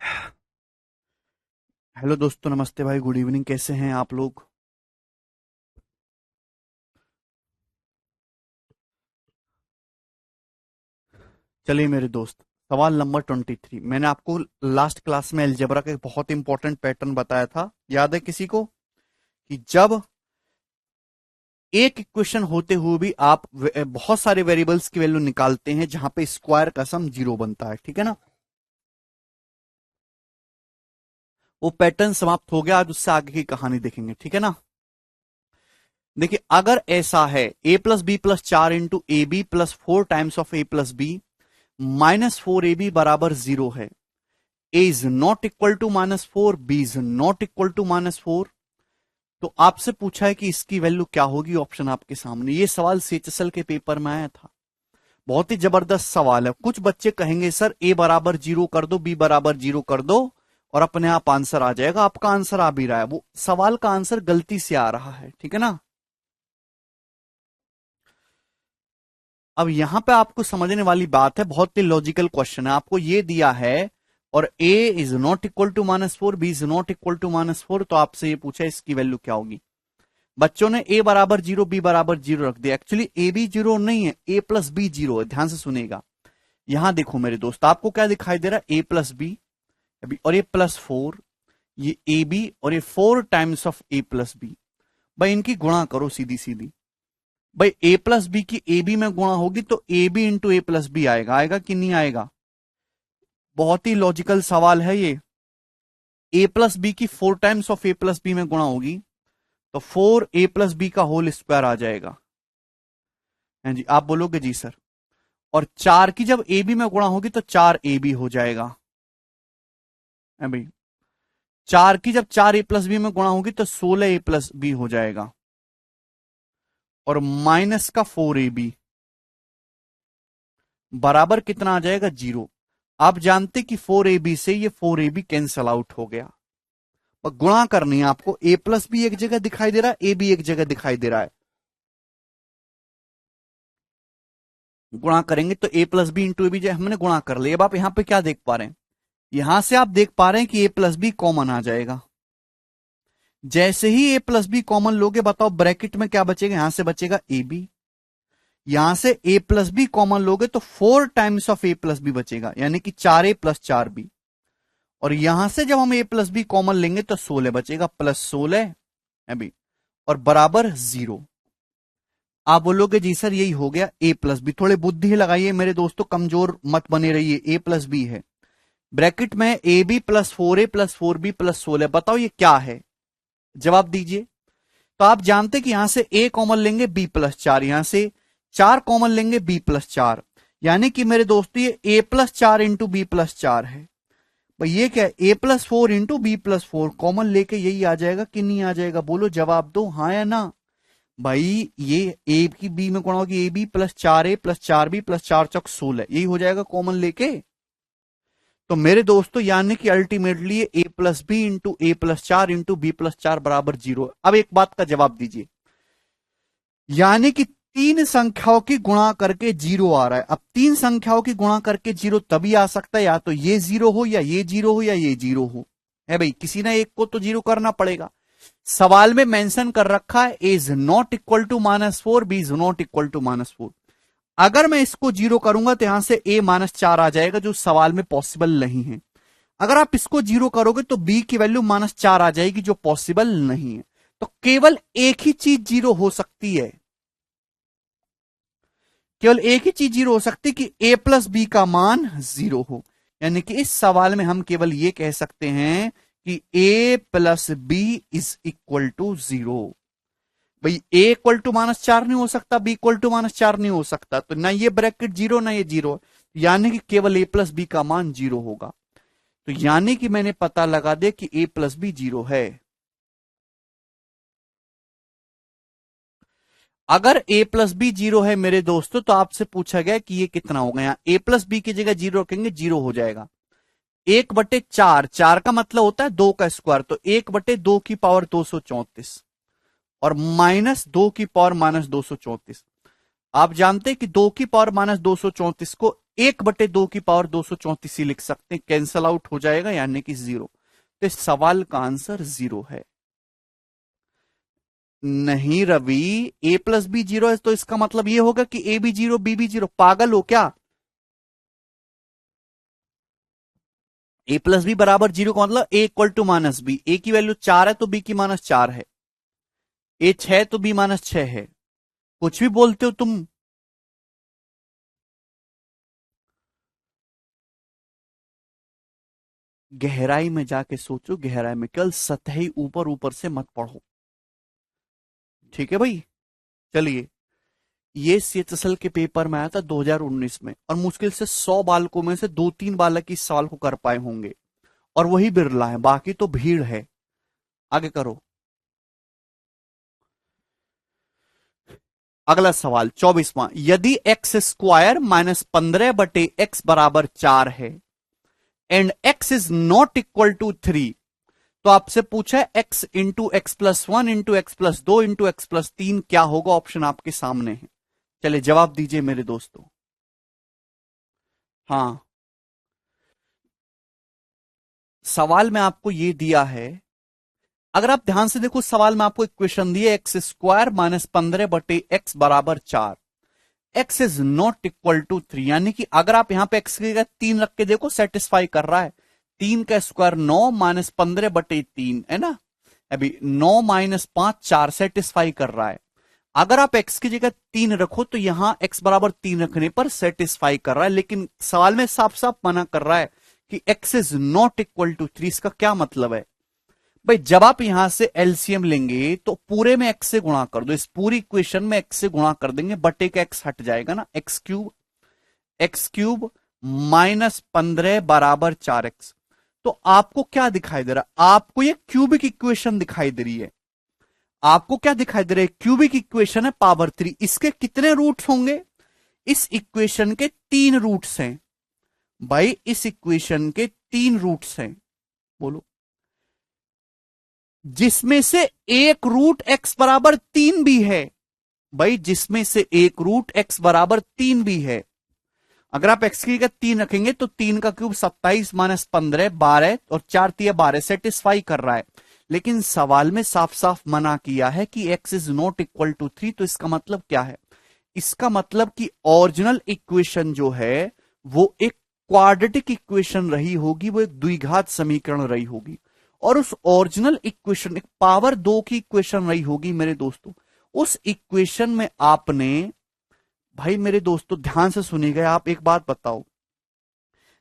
Hello दोस्तों, नमस्ते भाई, गुड इवनिंग। कैसे हैं आप लोग? चलिए मेरे दोस्त, सवाल नंबर 23। मैंने आपको लास्ट क्लास में अलजेब्रा का एक बहुत इंपॉर्टेंट पैटर्न बताया था, याद है किसी को? कि जब एक इक्वेशन होते हुए भी आप बहुत सारे वेरिएबल्स की वैल्यू निकालते हैं जहां पे स्क्वायर का सम जीरो बनता है, ठीक है ना? वो पैटर्न समाप्त हो गया, आज उससे आगे की कहानी देखेंगे, ठीक है ना? देखिए, अगर ऐसा है a plus B plus 4 into A B plus 4 times of A plus B minus 4ab बराबर जीरो है, a is not equal to -4, b is not equal to -4, तो आपसे पूछा है कि इसकी वैल्यू क्या होगी। ऑप्शन आपके सामने। ये सवाल सीएचएसएल के पेपर में आया था। बहुत ही जबरदस्त सवाल है। कुछ बच्चे कहेंगे सर a बराबर जीरो कर दो, b बराबर जीरो कर दो और अपने आप आंसर आ जाएगा। आपका आंसर आ भी रहा है, वो सवाल का आंसर गलती से आ रहा है, ठीक है ना? अब यहां पे आपको समझने वाली बात है, बहुत ही लॉजिकल क्वेश्चन है। आपको ये दिया है और a is not equal to -4, b is not equal to -4, तो आपसे ये पूछा इसकी वैल्यू क्या होगी। बच्चों ने a बराबर जीरो, b बराबर जीरो रख दिया। एक्चुअली a भी जीरो नहीं है, a प्लस बी जीरो है। ध्यान से सुनेगा। यहां देखो मेरे दोस्त, आपको क्या दिखाई दे रहा है? a प्लस बी और ये +4, ये ए बी और ये 4 times of a plus B. भाई इनकी गुणा करो सीधी सीधी। भाई a प्लस बी की ए बी में गुणा होगी तो A B into A plus B आएगा। आएगा कि नहीं आएगा? बहुत ही लॉजिकल सवाल है ये। a प्लस बी की 4 times of A plus B में गुणा होगी तो 4a प्लस बी का होल स्क्वायर आ जाएगा। हैं जी? आप बोलोगे जी सर। और 4 की जब ए बी में गुणा होगी तो 4 ए बी हो जाएगा। है भाई? 4 की जब 4 a प्लस बी में गुणा होगी तो 16 a प्लस बी हो जाएगा। और माइनस का 4ab बराबर कितना आ जाएगा? जीरो। आप जानते कि 4ab से ये 4ab कैंसल आउट हो गया। और गुणा करनी है आपको। a प्लस बी एक जगह दिखाई दे रहा है, ए बी एक जगह दिखाई दे रहा है। गुणा करेंगे तो a plus B into A B हमने गुणा कर लिया। अब आप यहां पे क्या देख पा रहे हैं? यहां से आप देख पा रहे हैं कि a प्लस बी कॉमन आ जाएगा। जैसे ही a प्लस बी कॉमन लोगे, बताओ ब्रैकेट में क्या बचेगा? यहां से बचेगा ए बी। यहां से a प्लस बी कॉमन लोगे तो 4 times of a plus B बचेगा, यानी कि 4a प्लस 4b। और यहां से जब हम a प्लस बी कॉमन लेंगे तो 16 बचेगा, +16 अभी और बराबर जीरो। आप बोलोगे जी सर यही हो गया a प्लस बी। थोड़े बुद्धि लगाइए मेरे दोस्तों, कमजोर मत बने रहिए। a प्लस बी है, ब्रैकेट में A B plus 4a plus 4b plus 16। बताओ ये क्या है? जवाब दीजिए। तो आप जानते कि यहां से a कॉमन लेंगे b प्लस 4, यहां से 4 कॉमन लेंगे b प्लस 4, यानी कि मेरे दोस्तों ये a plus 4 into B plus 4 है। भाई ये क्या है? a+4 into B plus 4 common लेके यही आ जाएगा कि नहीं आ जाएगा? बोलो, जवाब दो, हाँ या ना। भाई ये ए की बी में गुणा होगी, A B plus 4a plus 4b plus 4 चौक 16, यही हो जाएगा कॉमन लेके। तो मेरे दोस्तों यानी कि ultimately A plus B into A plus 4 into B plus 4 बराबर जीरो। अब एक बात का जवाब दीजिए, यानी कि तीन संख्याओं की गुणा करके जीरो आ रहा है। अब तीन संख्याओं की गुणा करके जीरो तभी आ सकता है, या तो ये जीरो हो या ये जीरो हो या ये जीरो हो। है भाई, किसी ना एक को तो जीरो करना पड़ेगा। सवाल में मेंशन कर रखा है A is not equal to -4, B is not equal to -4। अगर मैं इसको जीरो करूंगा तो यहां से a-4 आ जाएगा, जो सवाल में पॉसिबल नहीं है। अगर आप इसको जीरो करोगे तो b की वैल्यू -4 आ जाएगी, जो पॉसिबल नहीं है। तो केवल एक ही चीज जीरो हो सकती है। केवल एक ही चीज जीरो हो सकती है कि a प्लस बी का मान जीरो हो। यानी कि इस सवाल में हम केवल ये कह सकते हैं कि a plus B is equal to zero. भाई a इक्वल टू -4 नहीं हो सकता, b इक्वल टू -4 नहीं हो सकता, तो ना ये ब्रैकेट जीरो ना ये जीरो, यानी कि केवल a प्लस बी का मान जीरो होगा। तो यानी कि मैंने पता लगा दिया कि a प्लस बी जीरो है। अगर a प्लस बी जीरो है मेरे दोस्तों, तो आपसे पूछा गया कि ये कितना होगा। यहां a प्लस बी की जगह जीरो रखेंगे, जीरो हो जाएगा। 1/4, 4 का मतलब होता है 2 का स्क्वायर, तो 1/2 की पावर 234 और -2 की पावर -234। आप जानते हैं कि 2 की पावर -234 को 1/2 की पावर 234 लिख सकते हैं, कैंसल आउट हो जाएगा यानी कि 0। तो इस सवाल का आंसर 0 है। नहीं रवि, a प्लस बी 0 है तो इसका मतलब ये होगा कि a भी 0 b भी 0। पागल हो क्या? a प्लस बी बराबर 0 का मतलब a equal to minus B. a की वैल्यू 4 है तो b की माइनस 4 है, a 6 तो b माइनस 6 है। कुछ भी बोलते हो तुम। गहराई में जाके सोचो, गहराई में, केवल सतही ऊपर ऊपर से मत पढ़ो। ठीक है भाई। चलिए, ये सीएचएसएल के पेपर में आया था 2019 में, और मुश्किल से 100 बालकों में से 2-3 बालक इस सवाल को कर पाए होंगे, और वही बिरला है, बाकी तो भीड़ है। आगे करो। अगला सवाल 24वां, यदि एक्स स्क्वायर माइनस 15/x बराबर 4 है एंड x is not equal to 3, तो आपसे पूछा है x into X plus 1 into X plus 2 into X plus 3 क्या होगा। ऑप्शन आपके सामने है, चलिए जवाब दीजिए मेरे दोस्तों। हाँ, सवाल में आपको ये दिया है, अगर आप ध्यान से देखो सवाल में आपको इक्वेशन दी है एक्स स्क्वायर माइनस 15/x बराबर 4, x is not equal to 3, यानी कि अगर आप यहां पे x की जगह 3 रख के देखो सेटिस्फाई कर रहा है। 3 का स्क्वायर 9 माइनस 15/3 है ना, अभी 9 माइनस 5 4 सेटिस्फाई कर रहा है। अगर आप x की जगह 3 रखो तो यहां x बराबर 3 रखने पर सेटिस्फाई कर रहा है, लेकिन सवाल में साफ साफ मना कर रहा है कि x is not equal to 3। इसका क्या मतलब है भाई? जब आप यहां से एलसीएम लेंगे तो पूरे में x से गुणा कर दो, इस पूरी इक्वेशन में x से गुणा कर देंगे, बटे का x हट जाएगा ना, x क्यूब माइनस 15 बराबर 4x। तो आपको क्या दिखाई दे रहा है? आपको ये क्यूबिक इक्वेशन दिखाई दे रही है। आपको क्या दिखाई दे रहा है? क्यूबिक इक्वेशन है पावर 3। इसके कितने रूट्स होंगे? इस इक्वेशन के 3 रूट्स हैं भाई, इस इक्वेशन के 3 रूट्स हैं। बोलो, जिसमें से एक रूट x बराबर 3 भी है भाई, जिसमें से एक रूट x बराबर 3 भी है। अगर आप x की जगह 3 रखेंगे तो 3 का क्यूब 27 माइनस 15 12 और 4 3 12 सेटिस्फाई कर रहा है, लेकिन सवाल में साफ साफ मना किया है कि x is not equal to 3। तो इसका मतलब क्या है? इसका मतलब कि ओरिजिनल इक्वेशन जो है वो एक क्वाड्रेटिक इक्वेशन रही होगी, वो एक द्विघात समीकरण रही होगी, और उस ओरिजिनल इक्वेशन एक पावर 2 की इक्वेशन रही होगी मेरे दोस्तों। उस इक्वेशन में आपने, भाई मेरे दोस्तों ध्यान से सुनिएगा, आप एक बात बताओ,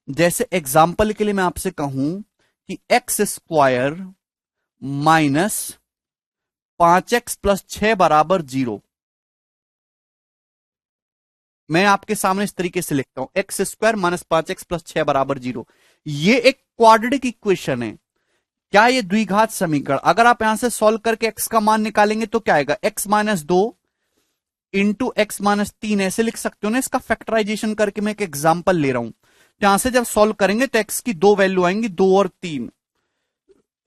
जैसे एग्जाम्पल के लिए मैं आपसे कहूं कि x square minus 5x plus 6 बराबर 0, मैं आपके सामने इस तरीके से लिखता हूं, x square minus 5x plus 6 बराबर 0, ये एक क्वाड्रेटिक इक्वेशन है। क्या ये द्विघात समीकरण? अगर आप यहां से सॉल्व करके एक्स का मान निकालेंगे तो क्या आएगा? X minus 2 into x minus 3, ऐसे लिख सकते हो ना। इसका फैक्टराइजेशन करके मैं एक एग्जांपल ले रहा हूं, तो यहां से जब सॉल्व करेंगे तो एक्स की 2 वैल्यू आएंगी, 2 और 3,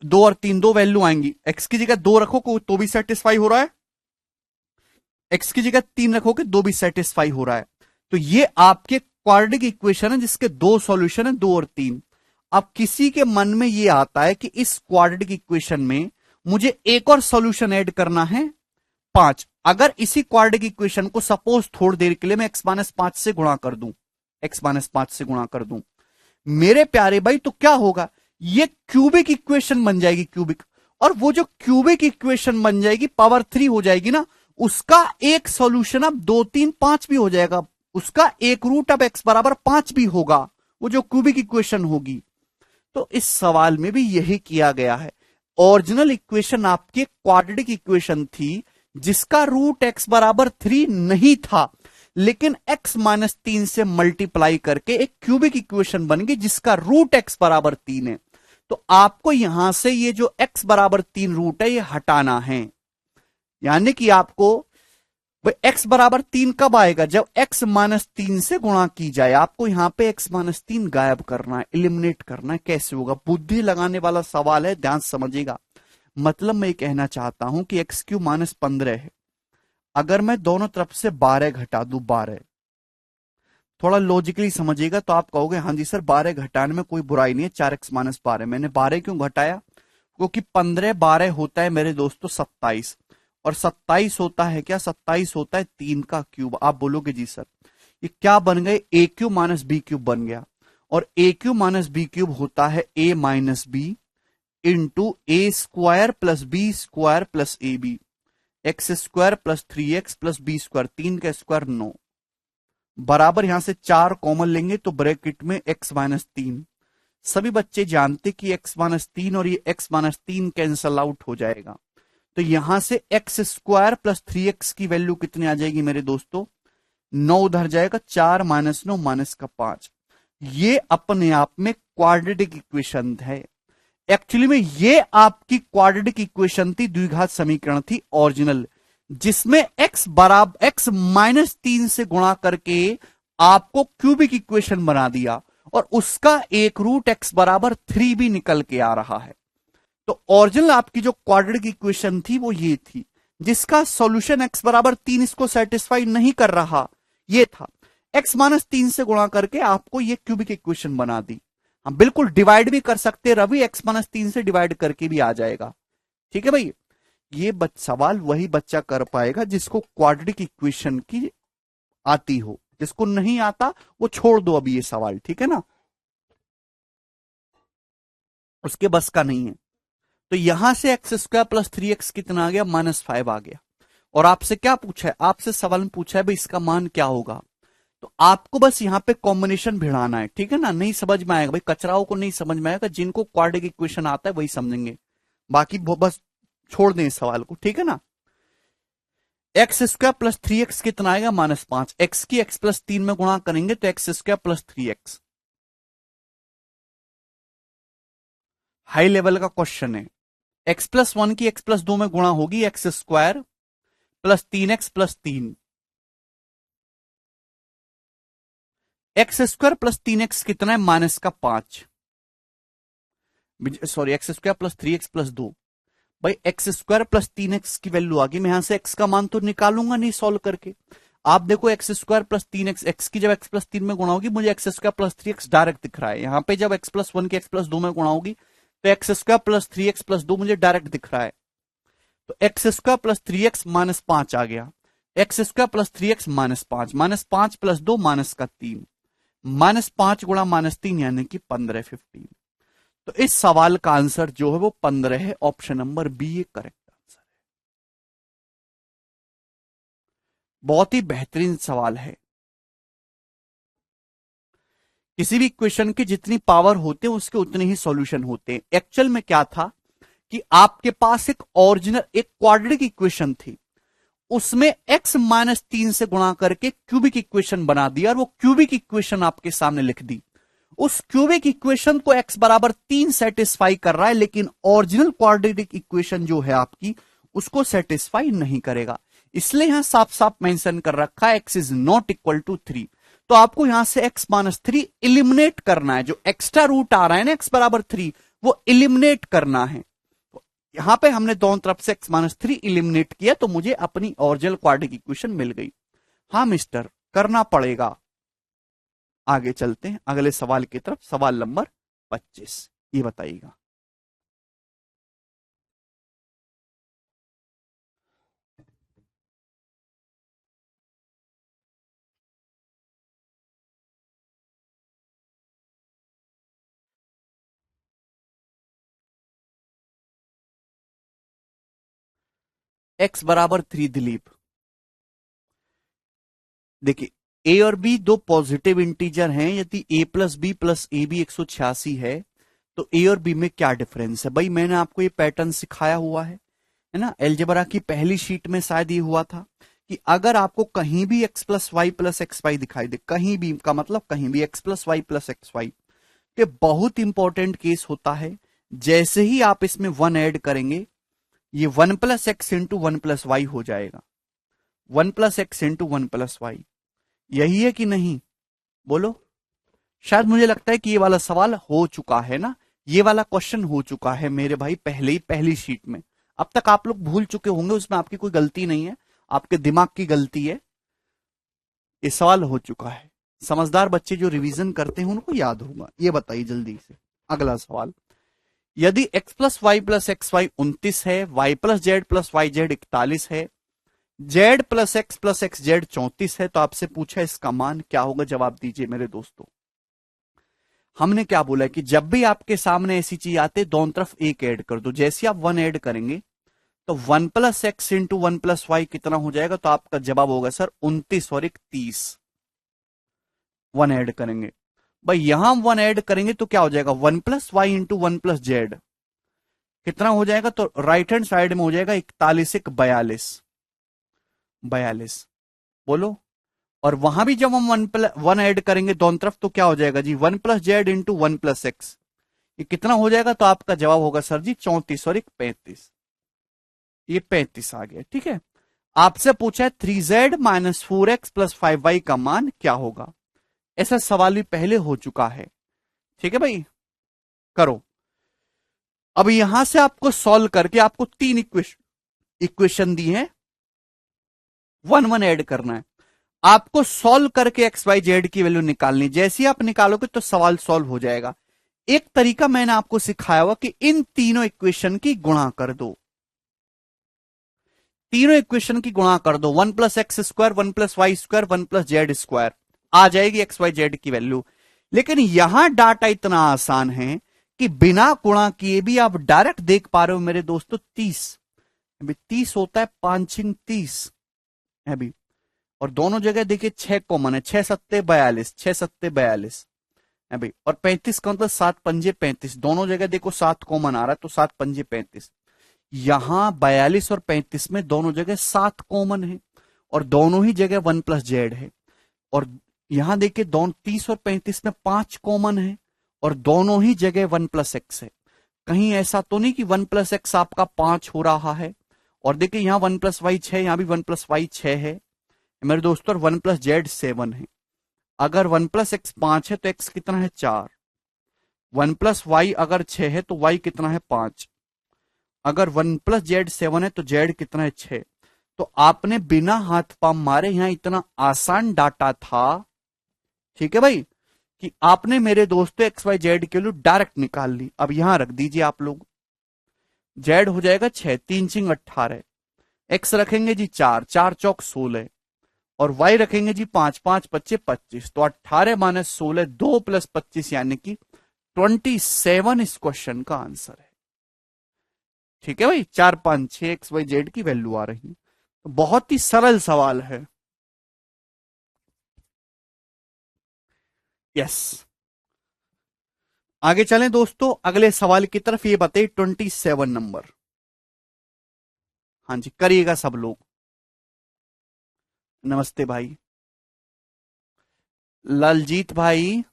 2 और 3 2 वैल्यू आएंगी। एक्स की जगह 2 रखो तो भी सेटिस्फाई हो रहा है, एक्स की जगह 3 रखोगे 2 भी सेटिस्फाई हो रहा है। तो ये आपके क्वाड्रेटिक इक्वेशन है जिसके 2 सॉल्यूशन है, 2 और 3। अब किसी के मन में ये आता है कि इस क्वाड्रेटिक इक्वेशन में मुझे एक और सॉल्यूशन ऐड करना है, 5। अगर इसी क्वाड्रेटिक इक्वेशन को सपोज थोड़ी देर के लिए मैं x माइनस 5 से गुणा कर दूं, x माइनस 5 से गुणा कर दूं मेरे प्यारे भाई, तो क्या होगा? ये क्यूबिक इक्वेशन बन जाएगी, क्यूबिक। और वो जो क्यूबिक इक्वेशन बन जाएगी पावर 3 हो जाएगी ना, उसका एक सॉल्यूशन अब 2 3 5 भी हो जाएगा, उसका एक रूट अब x बराबर 5 भी होगा, वो जो क्यूबिक इक्वेशन होगी। तो इस सवाल में भी यही किया गया है। ओरिजिनल इक्वेशन आपकी क्वाड्रेटिक इक्वेशन थी जिसका रूट x बराबर 3 नहीं था, लेकिन x माइनस 3 से मल्टीप्लाई करके एक क्यूबिक इक्वेशन बन गई जिसका रूट x बराबर 3 है। तो आपको यहां से ये जो x बराबर 3 रूट है ये हटाना है, यानी कि आपको x बराबर 3 कब आएगा? जब x माइनस 3 से गुणा की जाए। आपको यहां पे x माइनस 3 गायब करना है, एलिमिनेट करना है। कैसे होगा? बुद्धि लगाने वाला सवाल है, ध्यान समझिएगा। मतलब मैं ये कहना चाहता हूं कि एक्स क्यू माइनस 15 है, अगर मैं दोनों तरफ से 12 घटा दूं 12, थोड़ा लॉजिकली समझिएगा तो आप कहोगे हाँ जी सर 12 घटाने में कोई बुराई नहीं है, 4x-12। मैंने 12 क्यों घटाया? क्योंकि 15 12 होता है मेरे दोस्तों 27, और 27 होता है क्या? 27 होता है 3 का क्यूब। आप बोलोगे जी सर ये क्या बन गए? A cube minus B cube बन गया, और A cube minus B cube होता है A minus B into A square plus B square plus A B, x square plus 3x plus B square, 3 का स्क्वायर 9, बराबर यहां से 4 कॉमन लेंगे तो ब्रैकेट में x माइनस 3। सभी बच्चे जानते कि x माइनस 3 और ये x माइनस 3 कैंसल आउट हो जाएगा, तो यहां से एक्स स्क्वायर प्लस 3x की वैल्यू कितनी आ जाएगी मेरे दोस्तों? 9 उधर जाएगा, 4 माइनस 9 माइनस का 5। ये अपने आप में क्वाड्रेटिक इक्वेशन है। एक्चुअली में ये आपकी क्वाड्रेटिक इक्वेशन थी, द्विघात समीकरण थी ओरिजिनल, जिसमें x बराबर x माइनस 3 से गुणा करके आपको क्यूबिक इक्वेशन बना दिया, और उसका एक रूट x बराबर 3 भी निकल के आ रहा है। तो ओरिजिनल आपकी जो क्वाड्रेटिक इक्वेशन थी वो ये थी, जिसका सॉल्यूशन x बराबर 3 इसको सेटिस्फाई नहीं कर रहा, ये था। x माइनस 3 से गुणा करके आपको ये क्यूबिक इक्वेशन बना दी। हम बिल्कुल डिवाइड भी कर सकते रवि, x माइनस 3 से डिवाइड करके भी आ जाएगा। ठीक है भाई, ये सवाल वही बच्चा कर पाएगा जिसको क्वाड्रेटिक इक्वेशन की आती हो, जिसको नहीं आता वो छोड़ दो अभी ये सवाल, ठीक है ना, उसके बस का नहीं है। तो यहां से एक्स स्क्वायर प्लस 3x कितना आ गया? -5 आ गया। और आपसे क्या पूछा है? आपसे सवाल में पूछा है भाई इसका मान क्या होगा, तो आपको बस यहां पे कॉम्बिनेशन भिड़ाना है, ठीक है ना। नहीं समझ में आएगा भाई, कचराओं को नहीं समझ में आएगा, जिनको क्वाड्रेटिक इक्वेशन आता है वही समझेंगे, बाकी बस छोड़ दें इस सवाल को, ठीक है ना। एक्स स्क्वायर प्लस 3x कितना आएगा? -5। एक्स की x प्लस 3 में गुणा करेंगे तो x square plus 3x। High level का क्वेश्चन है। x प्लस 1 की x प्लस 2 में गुणा होगी, x square plus 3x plus 3। X square plus 3x कितना है? माइनस का 5, sorry x square plus 3x plus 2। भाई एक्स स्क्वायर प्लस 3x की वैल्यू आ गई, मैं यहां से x का मान तो निकालूंगा नहीं सॉल्व करके। आप देखो x square plus 3x, x की जब x प्लस 3 में गुणा होगी मुझे x square plus 3x direct दिख रहा है। यहां पे जब x प्लस 1 की x प्लस 2 में गुणा होगी तो x square plus 3x plus 2 मुझे डायरेक्ट दिख रहा है। तो एक्स स्क्वायर प्लस 3x -5 आ गया, x square plus 3x -5, -5 plus 2 minus का 3, -5 गुणा -3 यानी कि 15 15। तो इस सवाल का आंसर जो है वो 15 है, ऑप्शन नंबर बी ये करेक्ट आंसर है। बहुत ही बेहतरीन सवाल है। किसी भी क्वेश्चन की जितनी पावर होते हैं उसके उतने ही सॉल्यूशन होते हैं। एक्चुअल में क्या था कि आपके पास एक ओरिजिनल एक क्वाड्रेटिक इक्वेशन थी, उसमें x माइनस 3 से गुणा करके क्यूबिक इक्वेशन बना दिया, और वो क्यूबिक इक्वेशन आपके सामने लिख दी। उस क्यूबिक इक्वेशन को x बराबर 3 सेटिस्फाई कर रहा है, लेकिन ओरिजिनल क्वाड्रेटिक इक्वेशन जो है आपकी उसको सेटिस्फाई नहीं करेगा। इसलिए यहां साफ साफ मेंशन कर रखा है x is not equal to 3। तो आपको यहां से x माइनस 3 इलिमिनेट करना है, जो एक्स्ट्रा रूट आ रहा है ना x बराबर 3 वो इलिमिनेट करना है। यहां पे हमने दोनों तरफ से x माइनस 3 इलिमिनेट किया तो मुझे अपनी ओरिजिनल क्वाड्रेटिक इक्वेशन मिल गई। हाँ मिस्टर, करना पड़ेगा। आगे चलते हैं अगले सवाल की तरफ। सवाल नंबर 25, ये बताइएगा। x बराबर 3 दिलीप। देखिए a और b दो पॉजिटिव इंटीजर हैं, यदि a plus B plus A B 186 है तो a और b में क्या डिफरेंस है? भाई मैंने आपको ये पैटर्न सिखाया हुआ है ना, अलजेब्रा की पहली शीट में शायद ये हुआ था कि अगर आपको कहीं भी x plus Y plus X Y दिखाई दे, कहीं भी का मतलब कहीं भी x plus Y plus X Y, ये बहुत इंपॉर्टेंट केस होता है। जैसे ही आप इसमें 1 ऐड करेंगे ये 1 plus X into 1 plus Y हो जाएगा, 1 plus X into 1 plus Y. यही है कि नहीं? बोलो। शायद मुझे लगता है कि ये वाला सवाल हो चुका है ना, ये वाला क्वेश्चन हो चुका है मेरे भाई पहले ही पहली शीट में। अब तक आप लोग भूल चुके होंगे, उसमें आपकी कोई गलती नहीं है, आपके दिमाग की गलती है। ये सवाल हो चुका है। समझदार बच्चे जो रिवीजन करते हैं उनको याद होगा। ये बताइए जल्दी से अगला सवाल, यदि x प्लस XY 29 है, y प्लस YZ 41 है, z प्लस एक्स जेड 34 है, तो आपसे पूछा इसका मान क्या होगा? जवाब दीजिए मेरे दोस्तों। हमने क्या बोला है कि जब भी आपके सामने ऐसी चीज आती है दोनों तरफ एक ऐड कर दो। जैसे आप 1 ऐड करेंगे तो 1 plus X into 1 plus Y कितना हो जाएगा? तो आपका जवाब होगा सर 29 और 30। 1 ऐड करेंगे भाई, यहां 1 ऐड करेंगे तो क्या हो जाएगा? 1 plus Y into 1 plus Z कितना हो जाएगा? तो राइट हैंड साइड में हो जाएगा 41 1 42 बोलो। और वहां भी जब हम 1 ऐड करेंगे दोनों तरफ तो क्या हो जाएगा जी? 1 plus Z into 1 plus x, ये कितना हो जाएगा? तो आपका जवाब होगा सर जी 34 और 35। ये 35 आ गया, ठीक है। आपसे पूछा है 3z minus 4x plus 5y का मान क्या होगा? ऐसा सवाल भी पहले हो चुका है, ठीक है भाई। करो अब यहां से आपको सॉल्व करके आपको 3 इक्वेशन दी है, 1 1 ऐड करना है। आपको सॉल्व करके एक्स वाई जेड की वैल्यू निकालनी। जैसे ही आप निकालोगे तो सवाल सॉल्व हो जाएगा। एक तरीका मैंने आपको सिखाया हुआ कि इन तीनों इक्वेशन की गुणा कर दो, तीनों इक्वेशन की गुणा कर दो। 1 plus X square, 1 plus Y square, 1 plus Z square, आ जाएगी एक्स वाई जेड की वैल्यू। लेकिन यहां डाटा इतना आसान है कि बिना गुणा किए भी आप डायरेक्ट देख पा रहे हो मेरे दोस्तों। 30 अभी 30 होता है, 5 30 अभी, और दोनों जगह देखिए 6 कॉमन है, 6 सत्ते 42, 6 सत्ते 42 अभी, और 35 का मतलब 7 पंजे 35, दोनों जगह देखो 7 कॉमन आ रहा है तो 7 पंजे 35। यहां 42 और 35 में दोनों जगह 7 कॉमन है और दोनों ही जगह 1 प्लस जेड है। और यहां देखिए दोनों 30 और 35 में 5 कॉमन है और दोनों ही जगह 1 प्लस एक्स है। कहीं ऐसा तो नहीं कि 1 प्लस एक्स आपका 5 हो रहा है। और देखिए यहां 1 प्लस वाई 6, यहां भी 1 प्लस वाई 6 है मेरे दोस्तों, 1 प्लस जेड 7 है। अगर 1 प्लस एक्स 5 है तो एक्स कितना है? 4। 1 प्लस वाई अगर 6 है तो वाई कितना है? 5। अगर 1 प्लस जेड 7 है तो जेड कितना है? 6। तो आपने बिना हाथ पांव मारे यहां इतना आसान डाटा था, ठीक है भाई, कि आपने मेरे दोस्तों एक्स वाई जेड के लिए डायरेक्ट निकाल ली। अब यहां रख दीजिए आप लोग, जेड हो जाएगा 6, 3 चिंग 18, एक्स रखेंगे जी 4, 4 चौक 16, और y रखेंगे जी 5, 5 25 25, तो 18 माइनस 16 2 प्लस 25 यानी कि 27 इस क्वेश्चन का आंसर है। ठीक है भाई, 4 5 6 एक्स वाई जेड की वैल्यू आ रही है। तो बहुत ही सरल सवाल है। यस, आगे चलें दोस्तों अगले सवाल की तरफ। ये बताइए 27 नंबर। हाँ जी, करिएगा सब लोग। नमस्ते भाई ललजीत भाई।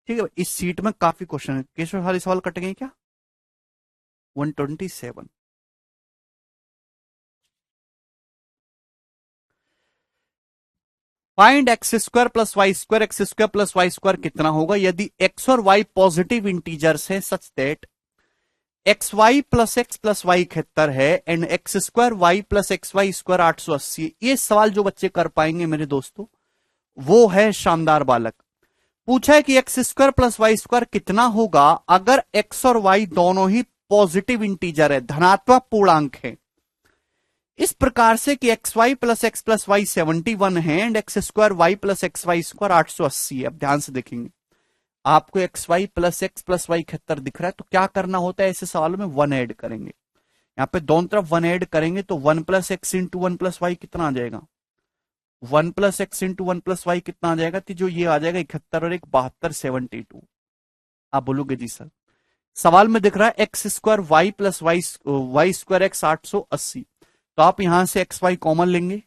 ठीक है, इस सीट में काफी क्वेश्चन है। केशव सारे सवाल कट गए क्या? 127। Find X square plus Y square, X square plus Y square कितना होगा यदि एक्स और वाई पॉजिटिव इंटीजर्स हैं such that X Y plus Y 71 है and X square Y plus X Y square 880। ये सवाल जो बच्चे कर पाएंगे मेरे दोस्तों वो है शानदार बालक। पूछा है कि x square plus Y square कितना होगा अगर एक्स और वाई दोनों ही पॉजिटिव इंटीजर है, धनात्मक पूर्णांक है। इस प्रकार से कि एक्स वाई प्लस वाई 71 है and X square Y plus X Y square 880 है। अब ध्यान से देखेंगे, आपको एक्स वाई प्लस वाई 71 दिख रहा है, तो क्या करना होता है ऐसे सवालों में? 1 ऐड करेंगे। यहां पे दोनों तरफ 1 ऐड करेंगे तो 1 plus X into 1 plus Y कितना आ जाएगा? 1 plus X into 1 plus Y कितना आ जाएगा? तो जो ये आ जाएगा 71 और 1 72 72। आप बोलोगे जी सर सवाल में दिख रहा है x square Y plus Y square X 880, तो आप यहां से एक्स वाई कॉमन लेंगे,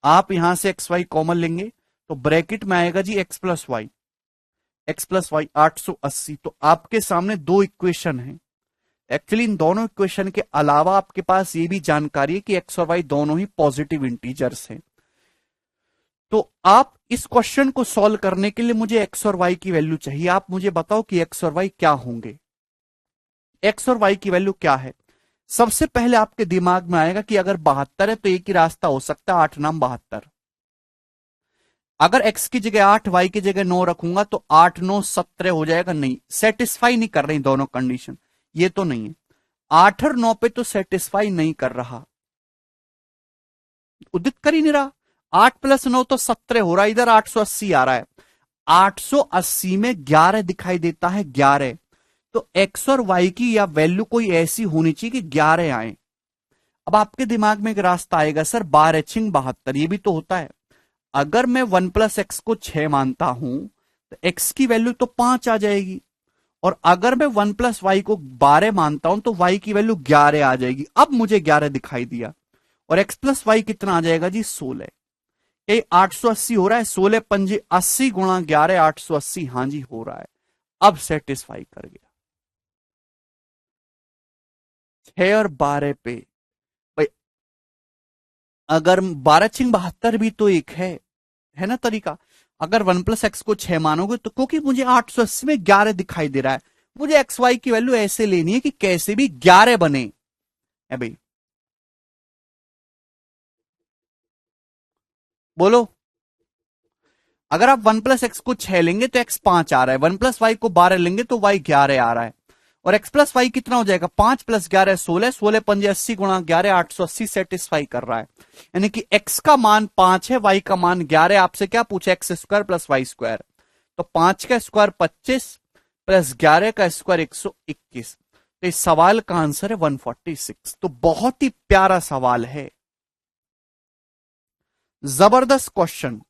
आप यहां से एक्स वाई कॉमन लेंगे तो ब्रैकेट में आएगा जी एक्स प्लस वाई 880। तो आपके सामने दो इक्वेशन है। एक्चुअली इन दोनों इक्वेशन के अलावा आपके पास ये भी जानकारी है कि एक्स और वाई दोनों ही पॉजिटिव इंटीजर्स हैं। तो आप इस क्वेश्चन को सॉल्व करने के लिए मुझे एक्स और वाई की वैल्यू चाहिए। आप मुझे बताओ कि एक्स और वाई क्या होंगे, एक्स और वाई की वैल्यू क्या है? सबसे पहले आपके दिमाग में आएगा कि अगर 72 है तो एक ही रास्ता हो सकता है, 8 नाम 72। अगर x की जगह 8, y की जगह 9 रखूंगा तो 8 9 17 हो जाएगा। नहीं, सेटिस्फाई नहीं कर रही दोनों कंडीशन, ये तो नहीं है। 8 और 9 पे तो सेटिस्फाई नहीं कर रहा, उदित कर ही नहीं रहा। 8 + 9 तो 17 हो रहा है, इधर 880 आ रहा है। 880 में 11 दिखाई देता है, 11। तो x और y की या वैल्यू कोई ऐसी होनी चाहिए कि 11 आए। अब आपके दिमाग में एक रास्ता आएगा, सर 12 72, ये भी तो होता है। अगर मैं 1 + x को 6 मानता हूं तो x की वैल्यू तो 5 आ जाएगी, और अगर मैं 1 + y को 12 मानता हूं तो y की वैल्यू 11 आ जाएगी। अब मुझे 11 दिखाई दिया, और x + y कितना आ जाएगा जी, 16। ये 880 हो रहा है, 16 पंजे 80 गुणा 11 880, हाँ जी हो रहा है। अब सेटिस्फाई कर गया। 6 और 12 पे भाई, अगर 12 × 72 भी तो एक है ना तरीका। अगर 1 + x को 6 मानोगे तो, क्योंकि मुझे 880 में 11 दिखाई दे रहा है, मुझे एक्स वाई की वैल्यू ऐसे लेनी है कि कैसे भी 11 बने है भाई। बोलो, अगर आप 1 + x को 6 लेंगे तो x 5 आ रहा है, 1 + y को 12 लेंगे तो y 11 आ रहा है, और x + y कितना हो जाएगा, 5 + 11 16, 16 पंजे 80 गुणा 11 880 सेटिस्फाई कर रहा है। यानी कि x का मान 5 है, y का मान 11। आपसे क्या पूछा, x² + y², तो 5 का स्क्वायर 25 प्लस 11 का स्क्वायर 121। तो इस सवाल का आंसर है 146। तो बहुत ही प्यारा सवाल है, जबरदस्त क्वेश्चन,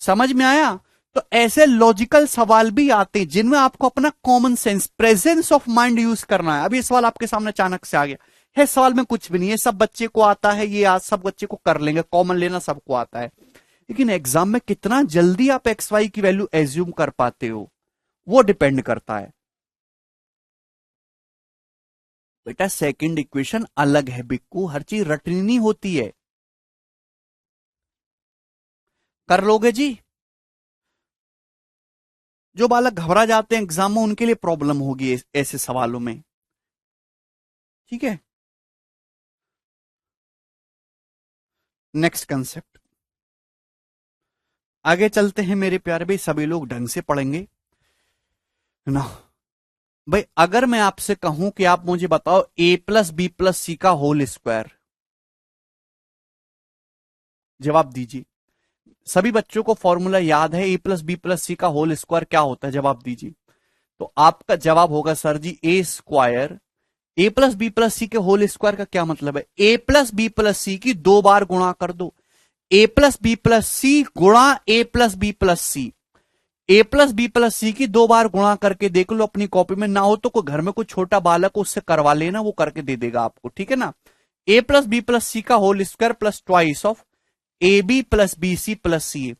समझ में आया। तो ऐसे लॉजिकल सवाल भी आते हैं जिनमें आपको अपना common sense, presence of mind use करना है। अभी ये सवाल आपके सामने अचानक से आ गया है, सवाल में कुछ भी नहीं है, सब बच्चे को आता है, ये आज सब बच्चे को कर लेंगे, कॉमन लेना सबको आता है। लेकिन एग्जाम में कितना जल्दी आप एक्स वाई की वैल्यू एज्यूम कर पाते हो, वो डिपेंड करता है। बेटा सेकंड इक्वेशन अलग है बिक्कू, हर चीज रटनी नहीं होती है। कर लोगे जी। जो बालक घबरा जाते हैं एग्जाम में, उनके लिए प्रॉब्लम होगी ऐसे सवालों में, ठीक है। नेक्स्ट कंसेप्ट, आगे चलते हैं मेरे प्यारे भाई, सभी लोग ढंग से पढ़ेंगे ना भाई। अगर मैं आपसे कहूं कि आप मुझे बताओ a + b + c का होल स्क्वायर, जवाब दीजिए। सभी बच्चों को फॉर्मूला याद है, a + b + c का होल स्क्वायर क्या होता है, जवाब दीजिए। तो आपका जवाब होगा sir ji a²। a + b + c के होल स्क्वायर का क्या मतलब है, a + b + c की 2 बार गुणा कर दो। a + b + c गुणा a + b + c, a + b + c की 2 बार गुणा करके देख लो अपनी कॉपी में, ना हो तो कोई घर में कोई छोटा बालक उससे करवा लेना, वो करके दे देगा आपको, ठीक है ना। a + b + c का whole square plus twice of ab + bc + ca,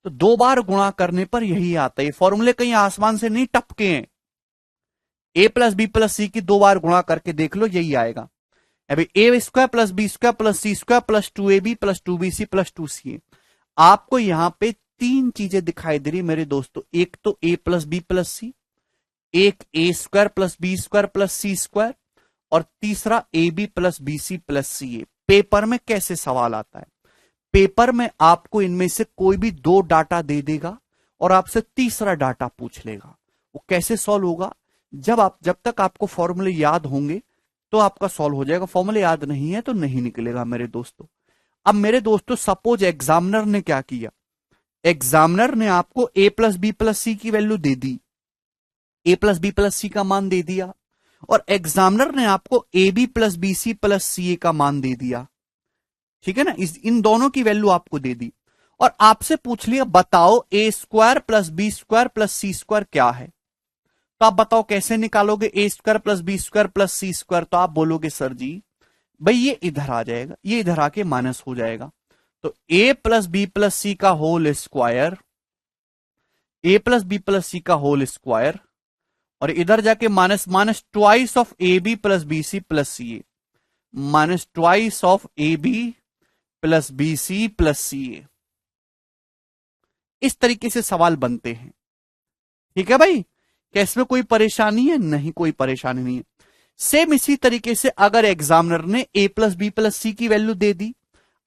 तो 2 बार गुणा करने पर यही आता है। फॉर्मूले कहीं आसमान से नहीं टपके हैं, a + b + c की 2 बार गुणा करके देख लो, यही आएगा। अभी a² + b² + c² + 2ab + 2bc + 2ca। आपको यहां पे 3 चीजें दिखाई दे रही मेरे दोस्तों, एक तो a + b + c, एक a² + b² + c², और तीसरा ab + bc + ca। पेपर में कैसे सवाल आता है, पेपर में आपको इनमें से कोई भी 2 डाटा दे देगा और आपसे तीसरा डाटा पूछ लेगा। वो कैसे सॉल्व होगा, जब तक आपको फॉर्मूले याद होंगे तो आपका सॉल्व हो जाएगा, फॉर्मूले याद नहीं है तो नहीं निकलेगा मेरे दोस्तों। अब मेरे दोस्तों सपोज एग्जामिनर ने क्या किया, एग्जामिनर ने आपको a + b + c की वैल्यू दे दी, a + b + c का मान दे दिया, और एग्जामिनर ने आपको ab + bc + ca का मान दे दिया, ठीक है ना। इन दोनों की वैल्यू आपको दे दी, और आपसे पूछ लिया बताओ a² + b² + c² क्या है। तो आप बताओ कैसे निकालोगे a² + b² + c²। तो आप बोलोगे सर जी भाई ये इधर आ जाएगा, ये इधर आके माइनस हो जाएगा। तो a + b + c का whole square, a + b + c का होल स्क्वायर, और इधर जाके minus minus twice of ab + bc + ca, minus twice of ab + bc + ca। इस तरीके से सवाल बनते हैं, ठीक है भाई। क्या इसमें कोई परेशानी है, नहीं कोई परेशानी नहीं है। सेम इसी तरीके से अगर एग्जामिनर ने a plus B plus C की वैल्यू दे दी,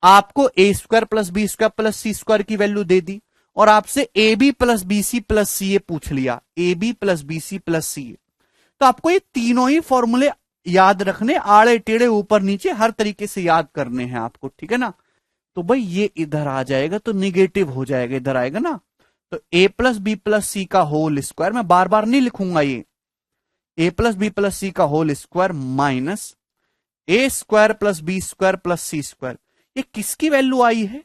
आपको ए square plus B square plus सी स्क्वायर की वैल्यू दे दी, और आपसे A B plus B C plus C A पूछ लिया, A B plus B C plus सी ए, तो आपको ये तीनों ही फॉर्मूले याद रखने, आड़े टेढ़े ऊपर नीचे हर तरीके से याद करने हैं आपको, ठीक है ना। तो भाई ये इधर आ जाएगा तो निगेटिव हो जाएगा, इधर आएगा ना। तो ए प्लस बी प्लस सी का होल स्क्वायर, मैं बार बार नहीं लिखूंगा ये, ए प्लस बी प्लस सी का होल स्क्वायर माइनस ए square plus B square plus सी स्क्वायर, ये किसकी वैल्यू आई है?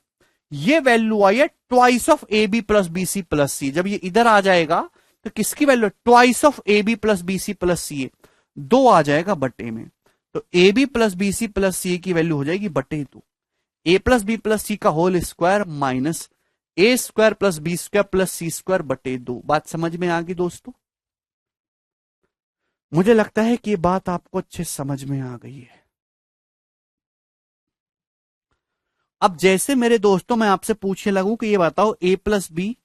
ये वैल्यू आई है twice of A B plus B C plus C. जब ये इधर आ जाएगा तो किसकी value? Twice of A B plus B C plus सी, दो आ जाएगा बटे में, तो A B plus B C plus C की वैल्यू हो जाएगी बटे दो, ए प्लस बी प्लस सी का होल स्क्वायर माइनस ए square plus B square plus सी स्क्वायर बटे दो। बात समझ में आ गई दोस्तों? मुझे लगता है कि ये बात आपको अच्छे समझ में आ गई है। अब जैसे मेरे दोस्तों मैं आपसे पूछने लगूं कि ये बताओ ए प्लस बी,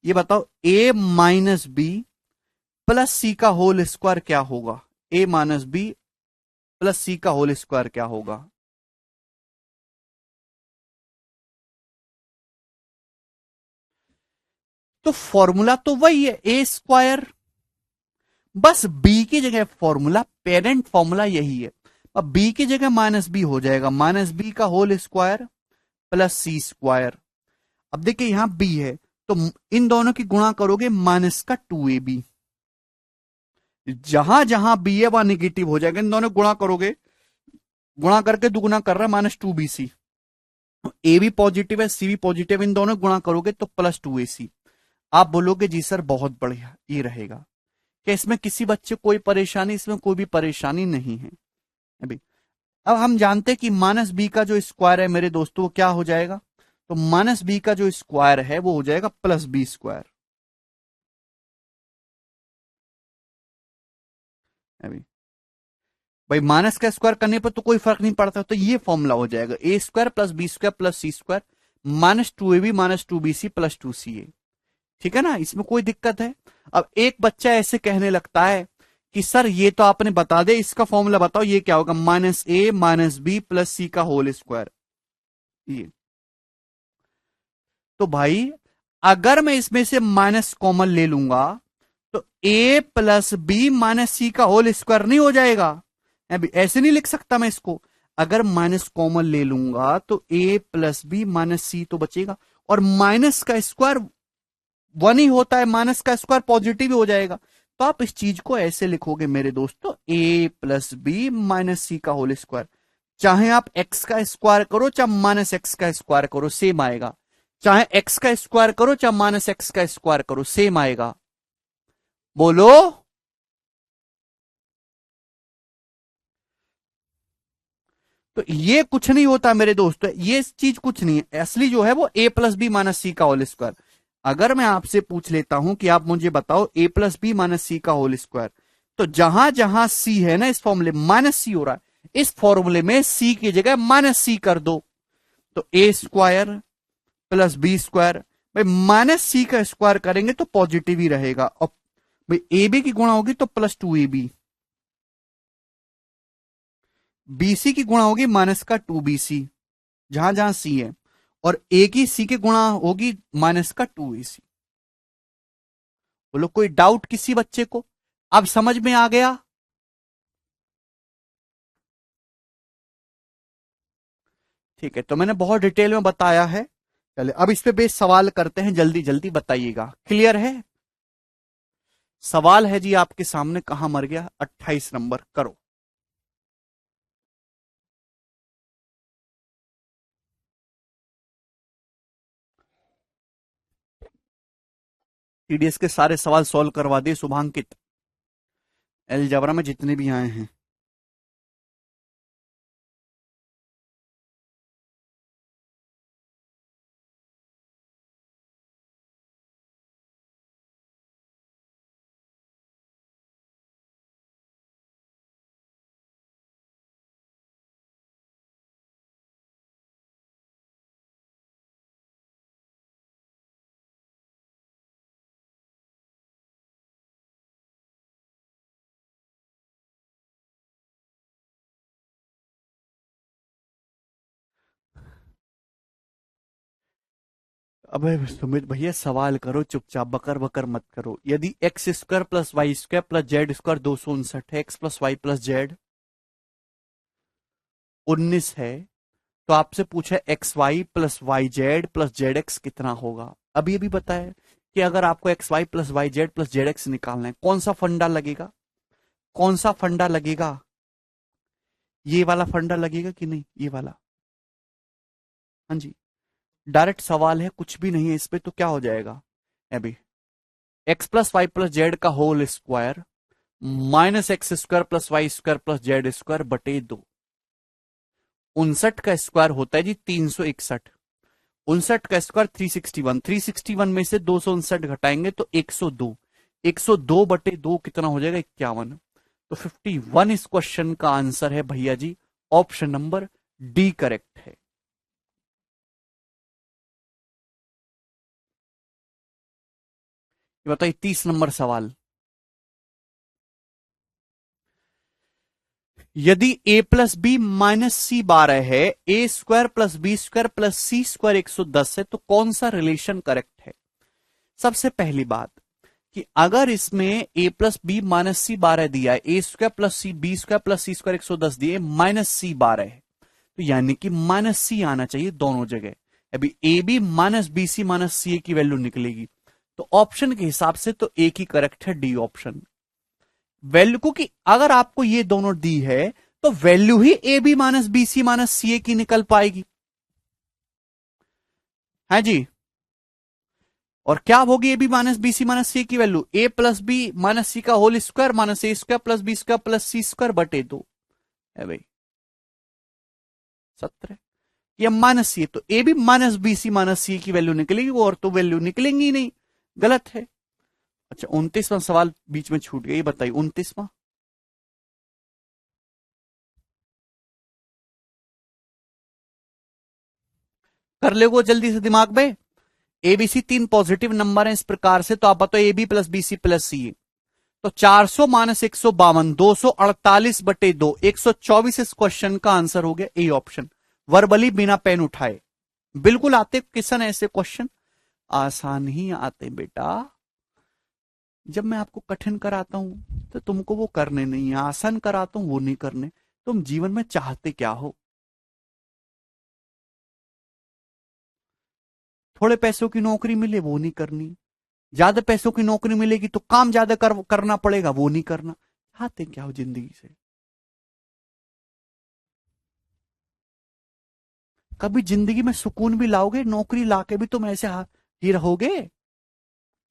ये बताओ ए माइनस बी प्लस सी का होल स्क्वायर क्या होगा? ए माइनस बी प्लस सी का होल स्क्वायर क्या होगा? तो फॉर्मूला तो वही है, ए स्क्वायर, बस बी की जगह फॉर्मूला, पेरेंट फॉर्मूला यही है। अब बी की जगह माइनस बी हो जाएगा, माइनस बी का होल स्क्वायर प्लस सी स्क्वायर। अब देखिए यहां बी है, तो इन दोनों की गुणा करोगे माइनस का 2ab, जहां जहां बी है वहां निगेटिव हो जाएगा, इन दोनों गुणा करोगे, गुणा करके दुगुना कर रहा है -2bc, ए भी पॉजिटिव है सी भी पॉजिटिव, इन दोनों गुणा करोगे तो +2ac। आप बोलोगे जी सर बहुत बढ़िया, ये रहेगा क्या इसमें किसी बच्चे को कोई परेशानी? इसमें कोई भी परेशानी नहीं है अभी। अब हम जानते हैं कि माइनस बी का जो स्क्वायर है मेरे दोस्तों वो क्या हो जाएगा? तो माइनस बी का जो स्क्वायर है वो हो जाएगा प्लस बी स्क्वायर। अभी भाई माइनस का स्क्वायर करने पर तो कोई फर्क नहीं पड़ता, तो ये फॉर्मूला हो जाएगा A square plus B square plus C square -2ab -2bc plus 2ca। ठीक है ना, इसमें कोई दिक्कत है? अब एक बच्चा ऐसे कहने लगता है कि सर ये तो आपने बता दे, इसका फॉर्मूला बताओ ये क्या होगा? -a -b प्लस सी का होल स्क्वायर। ये तो भाई अगर मैं इसमें से माइनस कॉमन ले लूंगा तो a प्लस बी माइनस सी का होल स्क्वायर नहीं हो जाएगा? अभी ऐसे नहीं लिख सकता मैं इसको, अगर माइनस कॉमन ले लूंगा तो a प्लस बी माइनस सी तो बचेगा, और माइनस का स्क्वायर वन ही होता है, माइनस का स्क्वायर पॉजिटिव ही हो जाएगा। तो आप इस चीज को ऐसे लिखोगे मेरे दोस्तों, a प्लस बी माइनस सी का होल स्क्वायर, चाहे आप x का स्क्वायर करो चाहे माइनस एक्स का स्क्वायर करो सेम आएगा, चाहे x का स्क्वायर करो चाहे माइनस एक्स का स्क्वायर करो सेम आएगा। बोलो। तो ये कुछ नहीं होता मेरे दोस्तों, ये चीज कुछ नहीं है, असली जो है वो a प्लस बी माइनस सी का होल स्क्वायर। अगर मैं आपसे पूछ लेता हूं कि आप मुझे बताओ a प्लस बी माइनस सी का होल स्क्वायर, तो जहां जहां c है ना इस फॉर्मूले माइनस सी हो रहा है, इस फॉर्मूले में c की जगह माइनस सी कर दो, तो a square plus B square, भाई माइनस सी का स्क्वायर करेंगे तो पॉजिटिव ही रहेगा, और भाई ए बी की गुणा होगी तो +2ab, बीसी की गुणा होगी -2bc जहां जहां सी है, और ए की सी की गुणा होगी -2ac। बोलो कोई डाउट किसी बच्चे को? अब समझ में आ गया? ठीक है, तो मैंने बहुत डिटेल में बताया है। चले अब इस पे बेस सवाल करते हैं, जल्दी जल्दी बताइएगा, क्लियर है? सवाल है जी आपके सामने, कहां मर गया? 28 नंबर करो। टीडीएस के सारे सवाल सॉल्व करवा दिए शुभांकित, एलजबरा में जितने भी आए हैं। अबे सुमित भैया सवाल करो चुपचाप, बकर बकर मत करो। यदि X square plus Y square plus Z square 259 है, X plus Y plus Z 19 है, तो आपसे पूछा X Y plus Y Z plus Z X कितना होगा। अभी अभी बताया कि अगर आपको X Y plus Y Z plus Z X निकालना है, कौन सा फंडा लगेगा, कौन सा फंडा लगेगा, ये वाला फंडा लगेगा कि नहीं, ये वाला। हाँ जी, डायरेक्ट सवाल है, कुछ भी नहीं है इस पे, तो क्या हो जाएगा अभी, X plus Y plus Z का whole square minus x square plus Y square plus Z square बटे 2। 59 का स्क्वायर होता है जी 361, 59 का स्क्वायर 361, 361 में से 259 घटाएंगे तो 102, 102 बटे 2 कितना हो जाएगा, 51। तो 51 इस क्वेश्चन का आंसर है भैया जी, ऑप्शन नंबर डी करेक्ट है। ये बताइए 30 नंबर सवाल, यदि a plus B minus C 12 है, ए square plus B square plus सी स्क्वायर 110 है, तो कौन सा रिलेशन करेक्ट है। सबसे पहली बात कि अगर इसमें a plus B minus C 12 दिया है, ए square plus C B square plus सी स्क्वायर 110 दिए, माइनस सी 12 है, तो यानी कि माइनस सी आना चाहिए दोनों जगह। अभी A B minus B C minus सी की वैल्यू निकलेगी, तो ऑप्शन के हिसाब से तो एक ही करेक्ट है, डी ऑप्शन। वैल्यू को कि अगर आपको ये दोनों दी है तो वैल्यू ही A B minus B C minus C A की निकल पाएगी, है जी। और क्या होगी A B minus B C minus सी की value, A plus B minus सी का होल स्क्वायर माइनस ए square plus B square plus सी स्क्वायर बटे 2 है भाई 17। ये माइनस सी है तो A B minus B C minus सी की वैल्यू निकलेगी, और तो वैल्यू निकलेंगी ही नहीं, गलत है। अच्छा 29वां सवाल बीच में छूट गया, ये बताइए 29वां। कर ले वो जल्दी से दिमाग में। एबीसी 3 पॉजिटिव नंबर है इस प्रकार से, तो आप बताओ A B plus B C plus सी ए, तो 400 माइनस 152 248 बटे 2 124 इस क्वेश्चन का आंसर हो गया, ए ऑप्शन। वर्बली बिना पेन उठाए बिल्कुल आते किसन ऐसे क्वेश्चन, आसान ही आते बेटा। जब मैं आपको कठिन कराता हूं तो तुमको वो करने नहीं है, आसान कराता हूं वो नहीं करने। तुम जीवन में चाहते क्या हो, थोड़े पैसों की नौकरी मिले वो नहीं करनी, ज्यादा पैसों की नौकरी मिलेगी तो काम ज्यादा करना पड़ेगा वो नहीं करना। चाहते क्या हो जिंदगी से, कभी जिंदगी में सुकून भी लाओगे, नौकरी लाके भी तुम ऐसे ही रहोगे।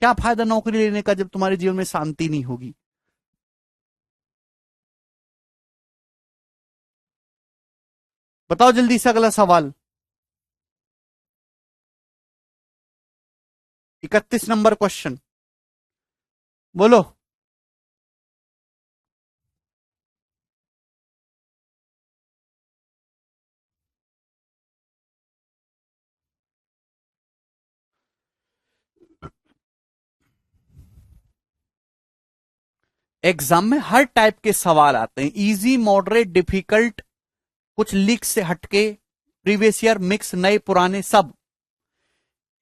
क्या फायदा नौकरी लेने का जब तुम्हारे जीवन में शांति नहीं होगी। बताओ जल्दी से अगला सवाल, 31 नंबर क्वेश्चन, बोलो। एग्जाम में हर टाइप के सवाल आते हैं, इजी मॉडरेट डिफिकल्ट, कुछ लीक से हटके, प्रीवियस ईयर मिक्स, नए पुराने सब।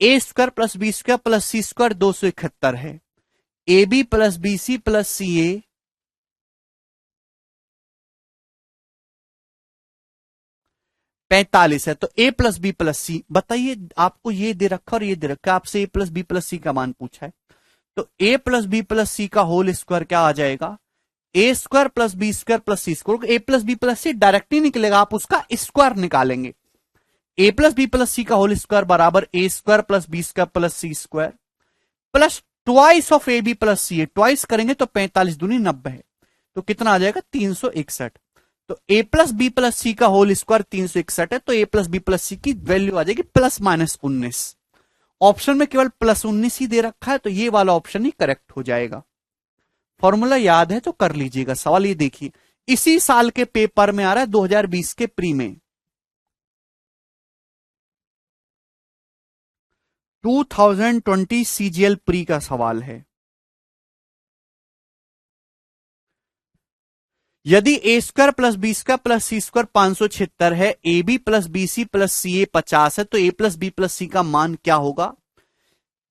A square plus B square plus C square 271 है, A B plus B C plus C A 45 है, तो A plus B plus C बताइए। आपको ये दे रखा और ये दे रखा, आपसे ए प्लस बी प्लस सी का मान पूछा है, तो ए प्लस बी प्लस सी का होल स्क्वायर क्या आ जाएगा, A square plus B square plus C square. A plus B plus C direct ही निकलेगा, आप उसका स्क्वायर निकालेंगे। ए प्लस बी प्लस सी का होल स्क्वायर बराबर A square plus B square plus C square plus twice of A B plus C A, twice करेंगे तो 45 दूनी 90 है, तो कितना आ जाएगा 361। तो ए प्लस बी प्लस सी का होल स्क्वायर 361 है, तो A plus B plus C की वैल्यू आ जाएगी प्लस माइनस 19। ऑप्शन में केवल प्लस 19 ही दे रखा है, तो ये वाला ऑप्शन ही करेक्ट हो जाएगा। फॉर्मूला याद है तो कर लीजिएगा। सवाल ये देखिए, इसी साल के पेपर में आ रहा है 2020 के प्री में, 2020 सीजीएल प्री का सवाल है। यदि ए square plus B square plus सी स्क्वायर 576 है, A B plus B C plus C A 50 है, तो ए प्लस बी प्लस सी का मान क्या होगा।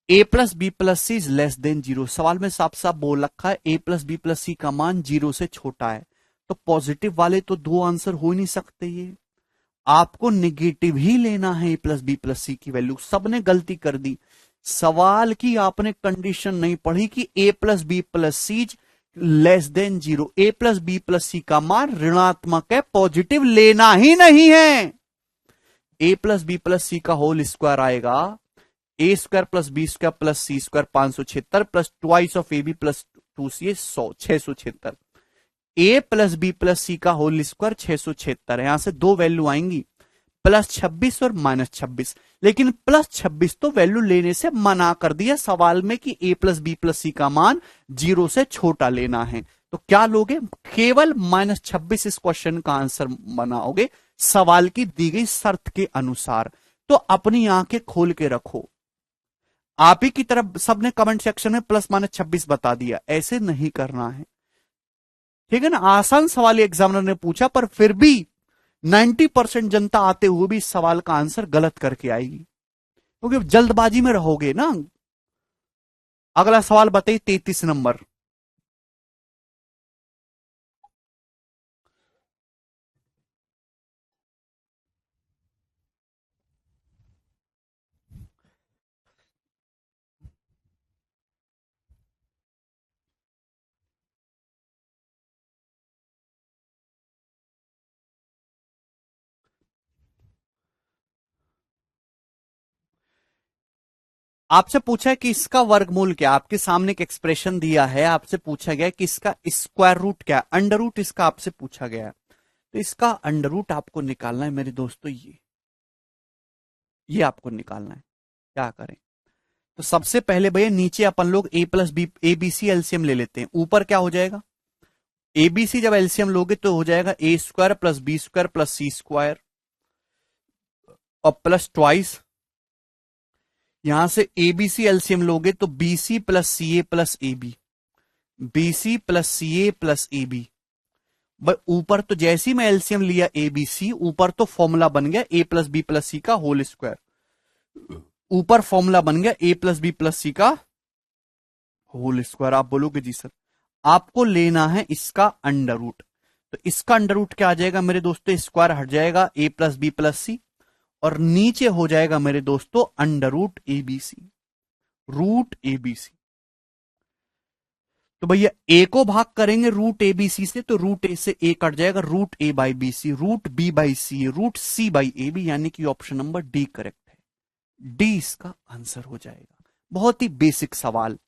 A plus B plus C is less than zero. सवाल में साफ साफ बोल रखा है ए प्लस बी प्लस सी का मान जीरो से छोटा है, तो पॉजिटिव वाले तो दो आंसर हो ही नहीं सकते। ये आपको निगेटिव ही लेना है A plus B plus C की वैल्यू। सबने गलती कर दी, सवाल की आपने कंडीशन नहीं पढ़ी कि A plus B plus C less than zero. A plus B plus सी का मान ऋणात्मक है, पॉजिटिव लेना ही नहीं है। ए प्लस बी प्लस सी का होल स्क्वायर आएगा A square plus B square plus C square 576 plus twice of A B plus 2सी 676। ए प्लस बी प्लस सी का होल स्क्वायर 676। यहां से दो वैल्यू आएंगी, प्लस 26 और माइनस 26। लेकिन प्लस 26 तो वैल्यू लेने से मना कर दिया सवाल में कि ए प्लस बी प्लस सी का मान जीरो से छोटा लेना है। तो क्या लोगे? केवल माइनस 26 इस क्वेश्चन का आंसर बनाओगे सवाल की दी गई शर्त के अनुसार। तो अपनी आंखें खोल के रखो। आप ही की तरफ सबने कमेंट सेक्शन में प्लस माइनस 26 बता दिया, ऐसे नहीं करना है, ठीक है ना। आसान सवाल एग्जामिनर ने पूछा, पर फिर भी 90% जनता आते हुए भी इस सवाल का आंसर गलत करके आएगी, क्योंकि जल्दबाजी में रहोगे ना। अगला सवाल बताइए 33 नंबर। आपसे पूछा है कि इसका वर्गमूल क्या, आपके सामने एक एक्सप्रेशन दिया है, आपसे पूछा गया कि इसका स्क्वायर रूट क्या, अंडर रूट इसका आपसे पूछा गया। तो इसका अंडर रूट आपको निकालना है मेरे दोस्तों, ये आपको निकालना है। क्या करें? तो सबसे पहले भैया नीचे अपन लोग A plus B A B C LCM ले लेते हैं। ऊपर क्या हो जाएगा? एबीसी जब एलसीएम लोगे तो हो जाएगा A square plus B square plus C square और प्लस ट्वाइस। यहां से एबीसी एलसीएम लोगे तो BC plus C A plus A B, BC plus C A plus A B. ऊपर तो जैसे ही मैं एलसीएम लिया एबीसी, ऊपर तो फॉर्मूला बन गया ए प्लस बी प्लस सी का होल स्क्वायर। ऊपर फॉर्मूला बन गया ए प्लस बी प्लस सी का होल स्क्वायर। आप बोलोगे जी सर आपको लेना है इसका अंडर रूट, तो इसका अंडर रूट क्या आ जाएगा मेरे दोस्तों? स्क्वायर हट जाएगा A plus B plus C और नीचे हो जाएगा मेरे दोस्तों under root ABC, root ABC. तो भैया ए को भाग करेंगे रूट एबीसी से, तो रूट ए से ए कट जाएगा, root A by B C, root B by C, root C by A B, यानी कि ऑप्शन नंबर डी करेक्ट है। डी इसका आंसर हो जाएगा। बहुत ही बेसिक सवाल।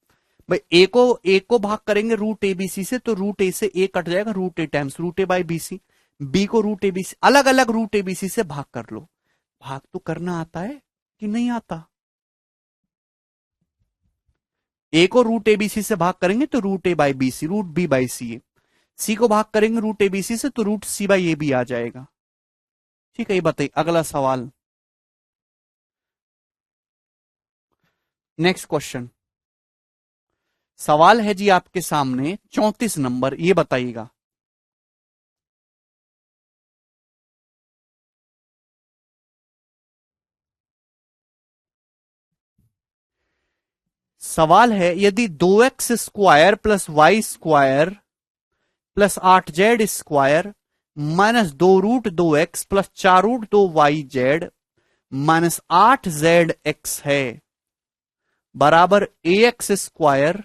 भाई ए को भाग करेंगे रूट ए बी सी से, तो रूट ए से ए कट जाएगा, root A times root A by B C. B को रूट ए बी सी, अलग अलग रूट ए बी सी से भाग कर लो। भाग तो करना आता है कि नहीं आता? ए को रूट ए बी सी से भाग करेंगे तो root A by B C, root B by C A. C को भाग करेंगे रूट ए बी सी से तो root C by A B आ जाएगा। ठीक है, ये बताइए अगला सवाल। नेक्स्ट क्वेश्चन सवाल है जी आपके सामने 34 नंबर, ये बताइएगा। सवाल है यदि 2x square plus Y square plus 8z square minus 2√2x plus 4√2yz minus 8zx है बराबर ax square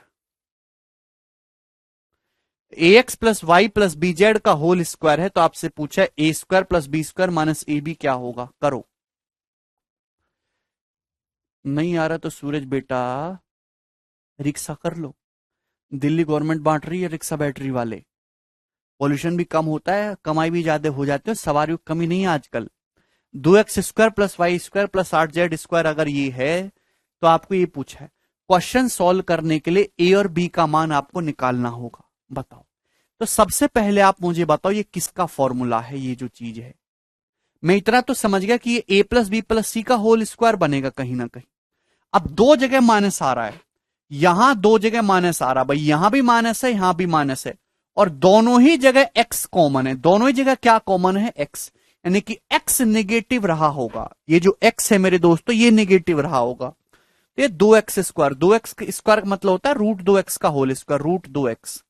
ax plus Y plus bz का होल स्क्वायर है, तो आपसे पूछा A square plus B square minus A B क्या होगा? करो। नहीं आ रहा तो सूरज बेटा रिक्शा कर लो, दिल्ली गवर्नमेंट बांट रही है रिक्शा बैटरी वाले। पॉल्यूशन भी कम होता है, कमाई भी ज्यादा हो जाती है, सवारियों की कमी नहीं है आजकल। 2x square plus Y square plus 8z square अगर ये है तो आपको ये पूछा है क्वेश्चन सॉल्व करने के लिए ए और बी का मान आपको निकालना होगा। बताओ। तो सबसे पहले आप मुझे बताओ ये किसका फॉर्मूला है? ये जो चीज है मैं इतना तो समझ गया कि ये ए प्लस बी प्लस सी का होल स्क्वायर बनेगा कहीं ना कहीं। अब दो जगह माइनस आ रहा है, यहां दो जगह माइनस आ रहा, भाई यहां भी माइनस है यहां भी माइनस है, और दोनों ही जगह x कॉमन है। दोनों ही जगह क्या कॉमन है? x, यानी कि x नेगेटिव रहा होगा। ये जो x है मेरे दोस्तों ये नेगेटिव रहा होगा। तो ये 2x², 2x² का मतलब होता है √2x का whole square, √2x,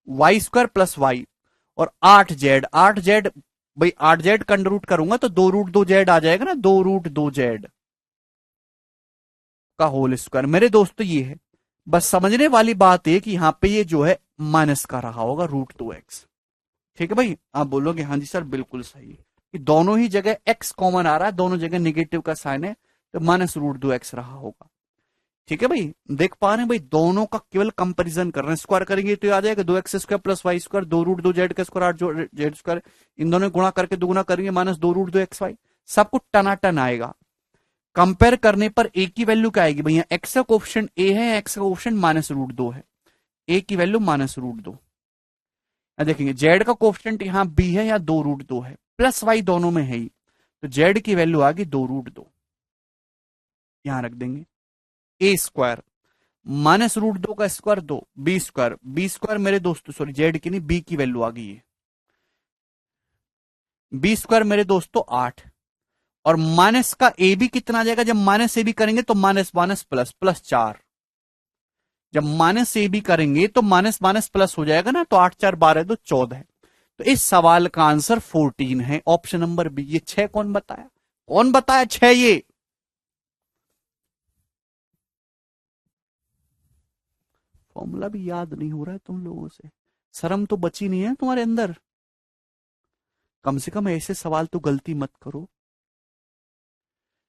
y² + y, और 8z, 8z, भाई 8z का अंडर रूट करूंगा तो 2√2z आ जाएगा ना, 2√2z का होल स्क्वायर। मेरे दोस्तों ये है, बस समझने वाली बात है कि यहां पे ये जो है माइनस का रहा होगा √2x। ठीक है भाई, आप बोलोगे हाँ जी सर बिल्कुल सही है कि दोनों ही जगह x कॉमन आ रहा है, दोनों जगह निगेटिव का साइन है, तो -√2x रहा होगा। ठीक है भाई, देख पा रहे हैं भाई, दोनों का केवल कंपैरिजन कर रहे हैं। स्क्वायर करेंगे तो आ जाएगा 2x² + y², 2√2z का स्क्वायर 8z², इन दोनों गुणा करके दुगुना करेंगे -2√2xy, सब कुछ टनाटन आएगा। कंपेयर करने पर ए की वैल्यू क्या आएगी भैया, एक्स का कोफिशिएंट ए है, एक्स का कोफिशिएंट -√2 है, ए की वैल्यू -√2। देखेंगे जेड का कोफिशिएंट यहां बी है या 2√2 है, प्लस वाई दोनों में है ही, तो जेड की वैल्यू आ गई 2√2, यहां रख देंगे। a² -√2 का स्क्वायर 2, b² मेरे दोस्तों, सॉरी जेड की नहीं, बी की वैल्यू आ गई है, b² मेरे दोस्तों 8, और माइनस का ए बी कितना आ जाएगा, जब माइनस ए बी करेंगे तो माइनस माइनस प्लस, +4, जब माइनस ए बी करेंगे तो माइनस माइनस प्लस हो जाएगा ना, तो 8×4 = 12 तो 14 है। तो इस सवाल का आंसर 14 है, ऑप्शन नंबर बी। ये 6 कौन बताया, कौन बताया 6 ये, फॉर्मूला भी याद नहीं हो रहा है तुम लोगों से, शर्म तो बची नहीं है तुम्हारे अंदर, कम से कम ऐसे सवाल तो गलती मत करो।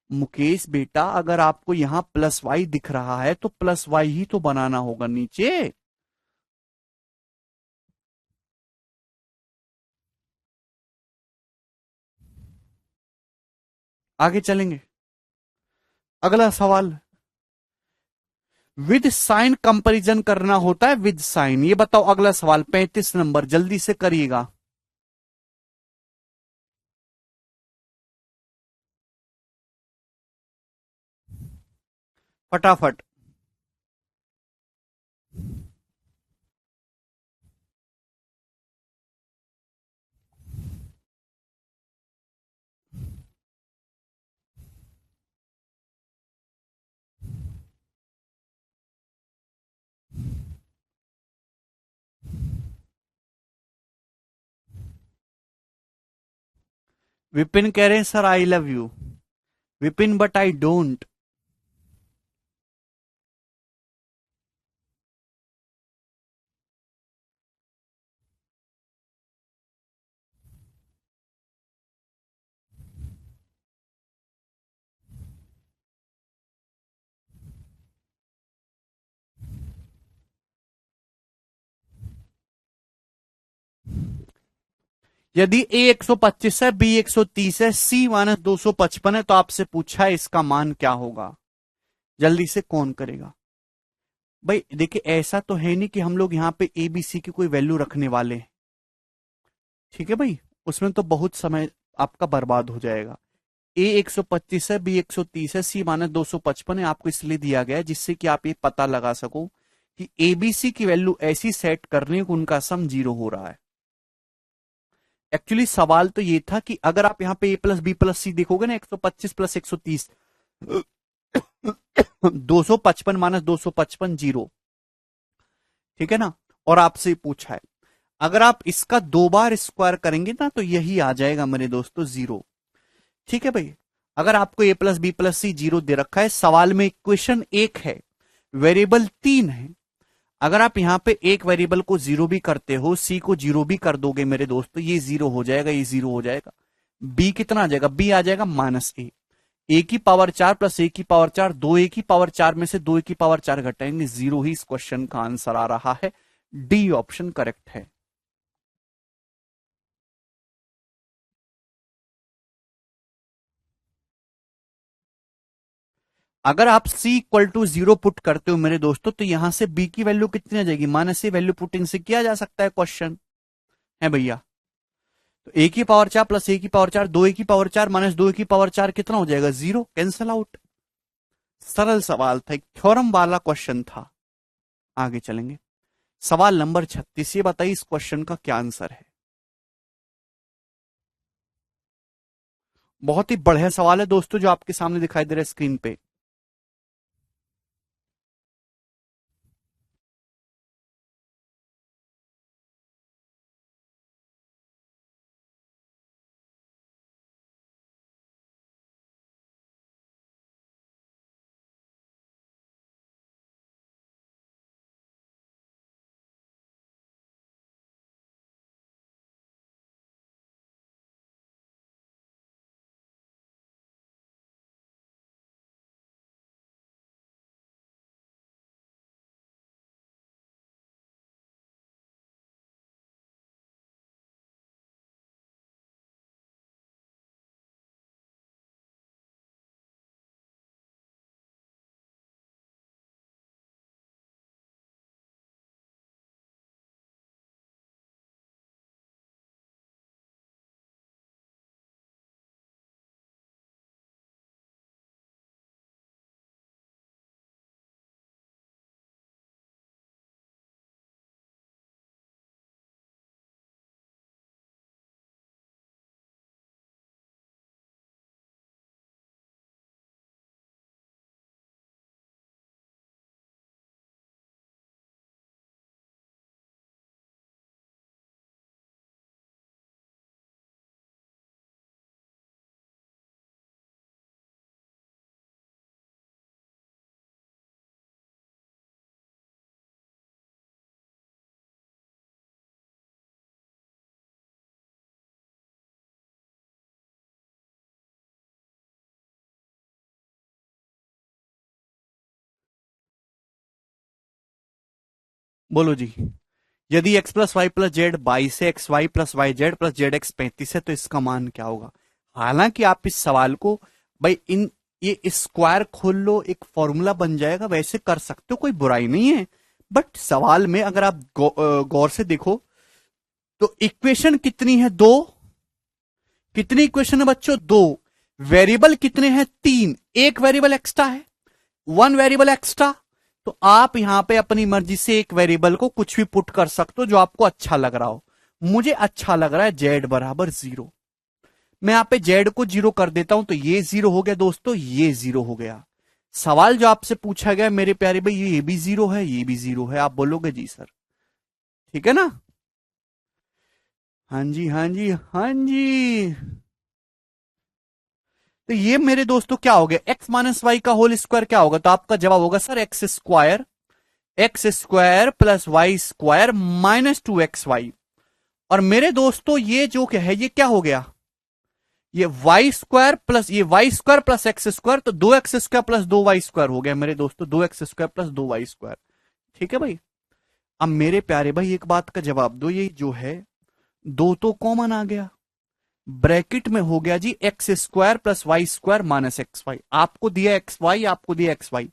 मुकेश बेटा, अगर आपको यहां +y दिख रहा है तो +y ही तो बनाना होगा नीचे। आगे चलेंगे, अगला सवाल, विद साइन कंपैरिजन करना होता है, विद साइन। ये बताओ अगला सवाल 35 नंबर, जल्दी से करिएगा। फटाफट। विपिन कह रहे हैं sir I love you, Vipin but I don't. यदि ए 125 है, बी 130 है, सी -255 है, तो आपसे पूछा है इसका मान क्या होगा, जल्दी से कौन करेगा। भाई देखिए, ऐसा तो है नहीं कि हम लोग यहाँ पे ए बी सी की कोई वैल्यू रखने वाले हैं, ठीक है भाई, उसमें तो बहुत समय आपका बर्बाद हो जाएगा। ए 125 है, बी 130 है, सी -255 है, आपको इसलिए दिया गया है जिससे कि आप ये पता लगा सको कि एबीसी की वैल्यू ऐसी सेट करनी है कि उनका सम 0 हो रहा है। एक्चुअली सवाल तो ये था कि अगर आप यहाँ पे a+b+c देखोगे ना, 125 + 130, 255 -255 0, ठीक है ना, और आपसे पूछा है अगर आप इसका 2 बार स्क्वायर करेंगे ना तो यही आ जाएगा मेरे दोस्तों 0। ठीक है भाई, अगर आपको a+b+c 0 दे रखा है, सवाल में इक्वेशन 1 है, वेरिएबल 3 है, अगर आप यहां पे एक वेरिएबल को 0 भी करते हो, सी को 0 भी कर दोगे मेरे दोस्तों, ये 0 हो जाएगा, ये 0 हो जाएगा। बी कितना आ जाएगा, बी आ जाएगा -a, ए की पावर 4 + ए की पावर 4, 2a की पावर 4 में से 2a की पावर 4 घटाएंगे, 0 ही इस क्वेश्चन का आंसर आ रहा है। डी ऑप्शन करेक्ट है। अगर आप c = 0 पुट करते हो मेरे दोस्तों, तो यहां से b की वैल्यू कितनी आ जाएगी, -a वैल्यू पुटिंग से किया जा सकता है क्वेश्चन, है भैया। तो ए की पावर 4 + ए की पावर 4, 2a की पावर 4 -2a की पावर 4 कितना हो जाएगा, 0, कैंसल आउट। सरल सवाल था, एक थ्योरम वाला क्वेश्चन था। आगे चलेंगे, सवाल नंबर 36, ये बताइए इस क्वेश्चन का क्या आंसर है। बहुत ही बढ़िया सवाल है दोस्तों जो आपके सामने दिखाई दे रहा है स्क्रीन पे। बोलो जी। यदि x plus Y plus Z 22 है, x Y plus Y Z plus Z X 35 है, तो इसका मान क्या होगा? हालांकि आप इस सवाल को भाई इन ये स्क्वायर खोल लो, एक फॉर्मूला बन जाएगा, वैसे कर सकते हो, कोई बुराई नहीं है। बट सवाल में अगर आप गौर से देखो तो इक्वेशन कितनी है? दो। कितनी इक्वेशन है बच्चों? दो। वेरिएबल कितने हैं? तीन। एक वेरिएबल एक्स्ट्रा है, वन वेरिएबल एक्स्ट्रा। तो आप यहां पे अपनी मर्जी से एक वेरिएबल को कुछ भी पुट कर सकते हो जो आपको अच्छा लग रहा हो। मुझे अच्छा लग रहा है जेड बराबर 0। मैं यहां पे जेड को 0 कर देता हूं, तो ये 0 हो गया दोस्तों, ये 0 हो गया। सवाल जो आपसे पूछा गया मेरे प्यारे भाई, ये भी 0 है, ये भी 0 है। आप बोलोगे जी सर, ठीक है ना? हाँ जी, हाँ जी, हाँ जी। तो ये मेरे दोस्तों क्या हो गया? एक्स माइनस वाई का होल स्क्वायर क्या होगा? तो आपका जवाब होगा sir X square plus Y square minus 2xy। और मेरे दोस्तों ये जो क्या है, ये क्या हो गया? ये वाई स्क्वायर प्लस ये Y square plus X square, तो 2x square plus 2y square हो गया मेरे दोस्तों, 2x square plus 2y square. ठीक है भाई। अब मेरे प्यारे भाई एक बात का जवाब दो, ये जो है दो तो कॉमन आ गया, ब्रैकेट में हो गया जी X square plus Y square minus x Y. आपको दिया एक्स वाई, आपको दिया X Y.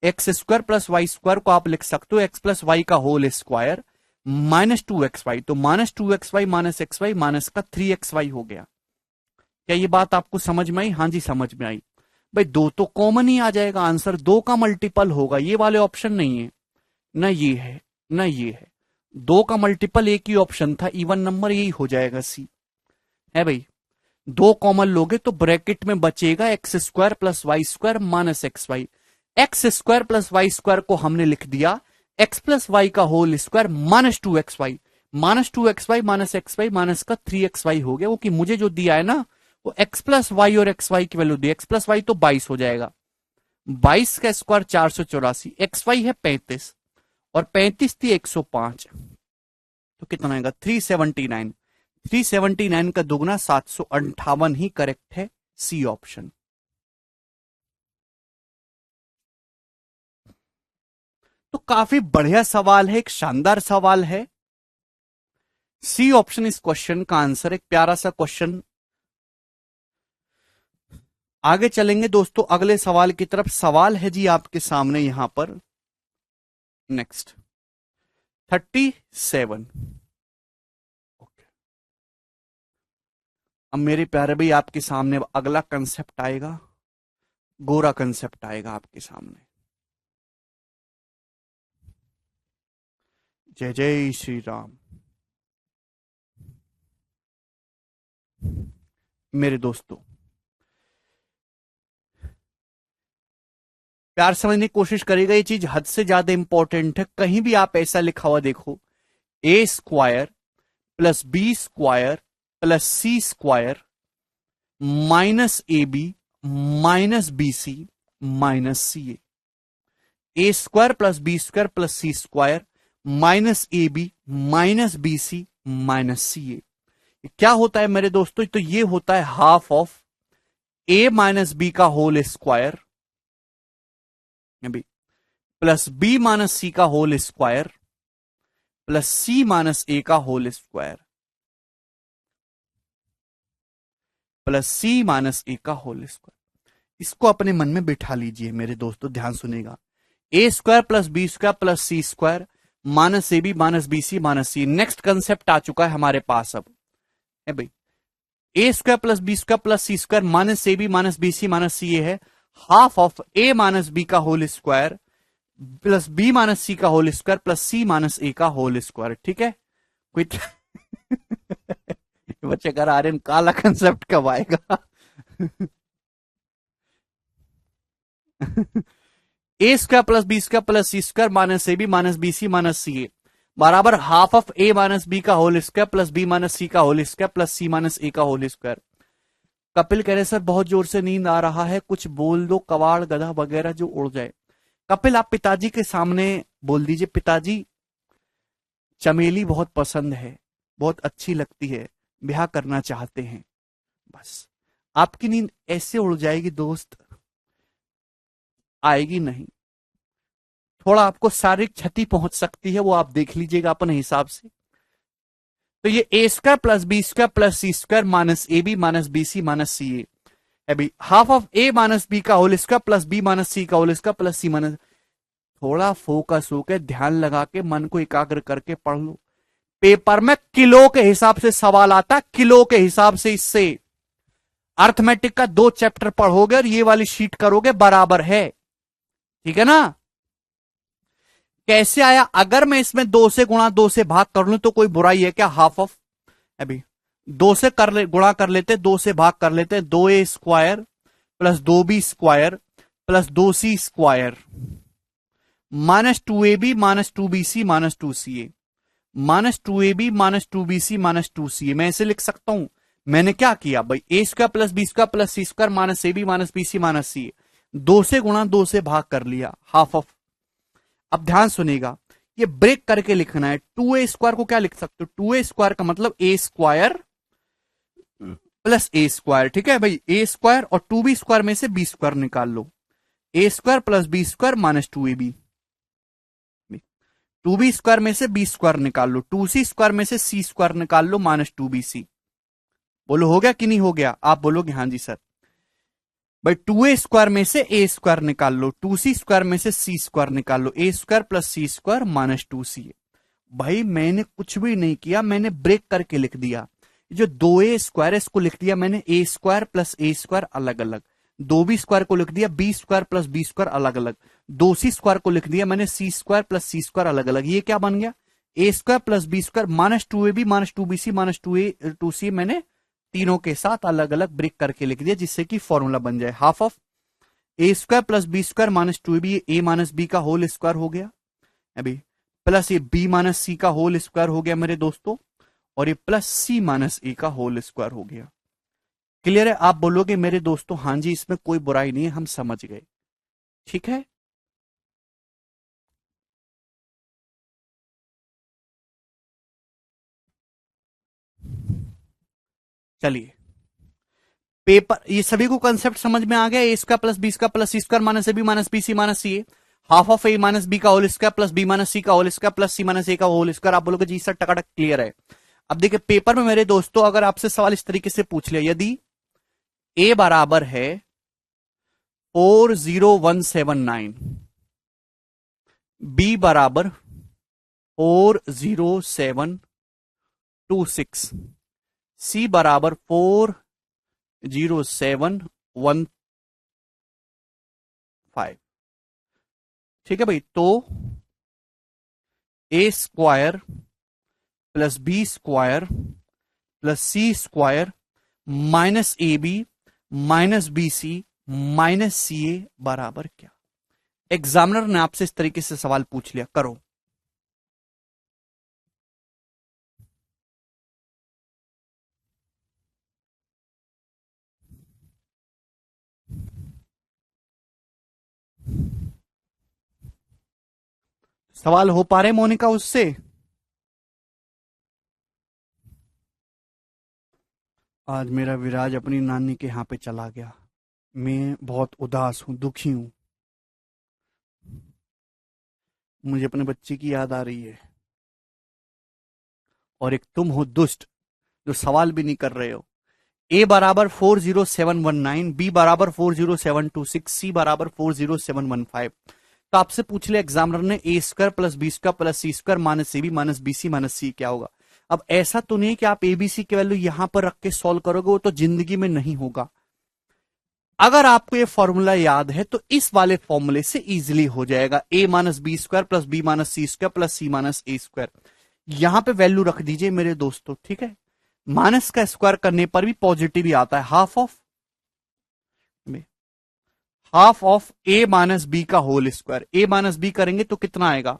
X square plus Y square को आप लिख सकते हो एक्स प्लस वाई का होल स्क्वायर माइनस 2xy। तो minus 2xy minus x Y minus का 3xy हो गया। क्या ये बात आपको समझ में आई? हाँ जी, समझ में आई। भाई दो तो कॉमन ही आ जाएगा, आंसर दो का मल्टीपल होगा, ये वाले ऑप्शन नहीं है ना, ये है ना ये है। दो का मल्टीपल एक ही ऑप्शन था, इवन नंबर, यही हो जाएगा सी। है भाई, दो कॉमन लोगे तो ब्रैकेट में बचेगा x square plus Y square minus x Y. X square plus Y square को हमने लिख दिया एक्स प्लस वाई का whole square minus 2xy। Minus 2xy minus x Y minus का 3xy हो गया। वो कि मुझे जो दिया है ना, वो एक्स प्लस वाई और एक्स वाई की वैल्यू दी। एक्स प्लस वाई तो 22 हो जाएगा, 22 का स्क्वायर 484, एक्स वाई है 35 और 35 थी 105, तो कितना आएगा? 379। 379 का दुगना 758 ही करेक्ट है, सी ऑप्शन। तो काफी बढ़िया सवाल है, एक शानदार सवाल है। सी ऑप्शन इस क्वेश्चन का आंसर। एक प्यारा सा क्वेश्चन। आगे चलेंगे दोस्तों अगले सवाल की तरफ। सवाल है जी आपके सामने यहां पर नेक्स्ट 37। अब मेरे प्यारे भाई आपके सामने अगला कंसेप्ट आएगा, गोरा कंसेप्ट आएगा आपके सामने। जय जय श्री राम। मेरे दोस्तों प्यार समझने की कोशिश करेगा, ये चीज हद से ज्यादा इंपॉर्टेंट है। कहीं भी आप ऐसा लिखा हुआ देखो, A square plus B square plus C square minus A B minus B C minus C A square plus B square plus C square minus A B minus B C minus C A. क्या होता है मेरे दोस्तों? तो ये होता है half of A minus B का whole square plus B minus सी का होल स्क्वायर प्लस सी माइनस ए का होल स्क्वायर प्लस सी माइनस ए का होल स्क्वायर। इसको अपने मन में बिठा लीजिए मेरे दोस्तों, ध्यान सुनेगा। A square plus B square plus C square minus A B minus B C minus C. Next concept आ चुका है हमारे पास अब, है भाई। A square plus B square plus C square minus A B minus B C minus C A है half of A minus B का whole square plus B minus सी का होल स्क्वायर प्लस सी माइनस ए का whole square. ठीक है कोई बच्चे कर आर्यन काला कंसेप्ट कब आएगा? A square plus B square plus C square minus A B minus B C minus सी ए बराबर half of A minus B का whole square plus B minus सी का होल स्क्वायर प्लस सी माइनस ए का होल स्क्वायर। कपिल कह रहे sir बहुत जोर से नींद आ रहा है, कुछ बोल दो, कवाड़ गधा वगैरह जो उड़ जाए। कपिल आप पिताजी के सामने बोल दीजिए, पिताजी चमेली बहुत पसंद है, बहुत अच्छी लगती है, ब्याह करना चाहते हैं। बस आपकी नींद ऐसे उड़ जाएगी दोस्त, आएगी नहीं। थोड़ा आपको शारीरिक क्षति पहुंच सकती है, वो आप देख लीजिएगा अपने हिसाब से। तो ये A square plus B square plus C square minus A B minus B C minus C A है भाई, half of A minus B का whole square plus B minus सी का होल स्क्वायर प्लस सी माइनस। थोड़ा focus होकर ध्यान लगा के मन को एकाग्र करके पढ़ लो। पेपर में किलो के हिसाब से सवाल आता है, किलो के हिसाब से। इससे अर्थमेटिक का 2 चैप्टर पढ़ोगे और ये वाली शीट करोगे बराबर है, ठीक है ना। कैसे आया? अगर मैं इसमें 2 से गुणा 2 से भाग कर लूं तो कोई बुराई है क्या? हाफ ऑफ अभी 2 से गुणा कर लेते, 2 से भाग कर लेते, 2a square plus 2b square plus 2c square minus 2ab minus 2bc minus 2ca minus 2ab minus 2bc minus 2ca। मैं ऐसे लिख सकता हूं। मैंने क्या किया भाई, A square plus B square plus C square minus A B minus B C minus C, 2 से गुणा 2 से भाग कर लिया, हाफ ऑफ। अब ध्यान सुनिएगा, ये ब्रेक करके लिखना है। 2a स्क्वायर को क्या लिख सकते हो? 2a स्क्वायर का मतलब ए स्क्वायर प्लस ए स्क्वायर, ठीक है भाई। ए स्क्वायर और 2b स्क्वायर में से बी स्क्वायर निकाल लो, A square plus B square minus 2ab। 2b square में से बी स्क्वायर निकाल लो, 2c स्क्वायर में से सी स्क्वायर निकाल लो माइनस 2bc। बोलो हो गया कि नहीं हो गया? आप बोलोगे हाँ जी सर। भाई 2a स्क्वायर में से ए स्क्वायर निकाल लो, 2c स्क्वायर में से सी स्क्वायर निकाल लो, A square plus C square minus 2c। भाई मैंने कुछ भी नहीं किया, मैंने ब्रेक करके लिख दिया। जो 2a स्क्वायर है इसको लिख दिया मैंने A square plus A square अलग अलग, 2b स्क्वायर को लिख दिया B square plus B square अलग अलग, 2c स्क्वायर को लिख दिया मैंने सी स्क्वायर प्लस सी स्क्वायर अलग अलग। ये क्या बन गया? A square plus B square minus 2ab minus 2bc minus 2c। मैंने तीनों के साथ अलग अलग ब्रेक करके लिख दिया जिससे कि फॉर्मूला बन जाए half of a square plus B square minus 2ab, a minus B का होल स्क्वायर हो गया अभी, प्लस ये बी माइनस सी का होल स्क्वायर हो गया मेरे दोस्तों, और ये प्लस सी माइनस ए का होल स्क्वायर हो गया। क्लियर है? आप बोलोगे मेरे दोस्तों हाँ जी इसमें कोई बुराई नहीं है, हम समझ गए, ठीक है। चलिए पेपर, ये सभी को कंसेप्ट समझ में आ गया। A square plus B square plus C square minus A B minus B C minus C A, half of A minus B का whole square plus B minus सी का होल स्क्वायर प्लस सी minus ए का whole square. आप बोलोगे जी sir टकाटक clear है। अब देखिए paper में मेरे दोस्तों अगर आपसे सवाल इस तरीके से पूछ लिया, यदि ए बराबर है 40179, बी बराबर 40726, सी बराबर 40715, ठीक है भाई। तो ए square plus B square plus C square minus A B minus B C minus सी ए बराबर क्या? एग्जामिनर ने आपसे इस तरीके से सवाल पूछ लिया, करो। सवाल हो पा रहे मोनिका उससे? आज मेरा विराज अपनी नानी के यहां पे चला गया, मैं बहुत उदास हूं, दुखी हूं, मुझे अपने बच्चे की याद आ रही है। और एक तुम हो दुष्ट जो सवाल भी नहीं कर रहे हो। ए बराबर 40719, बी बराबर 40726, सी बराबर 40715। तो आपसे पूछ लिया एग्जामिनर ने a square plus B square plus C square minus A B minus B C minus c क्या होगा। अब ऐसा तो नहीं कि आप एबीसी की वैल्यू यहां पर रख के सॉल्व करोगे, वो तो जिंदगी में नहीं होगा। अगर आपको ये फॉर्मूला याद है तो इस वाले फॉर्मूले से इजीली हो जाएगा। A minus b square plus B minus c square plus C minus A square, यहां पे वैल्यू रख दीजिए मेरे दोस्तों, ठीक है। माइनस का स्क्वायर करने पर भी पॉजिटिव ही आता है, half of A minus B का whole square. A minus b करेंगे तो कितना आएगा?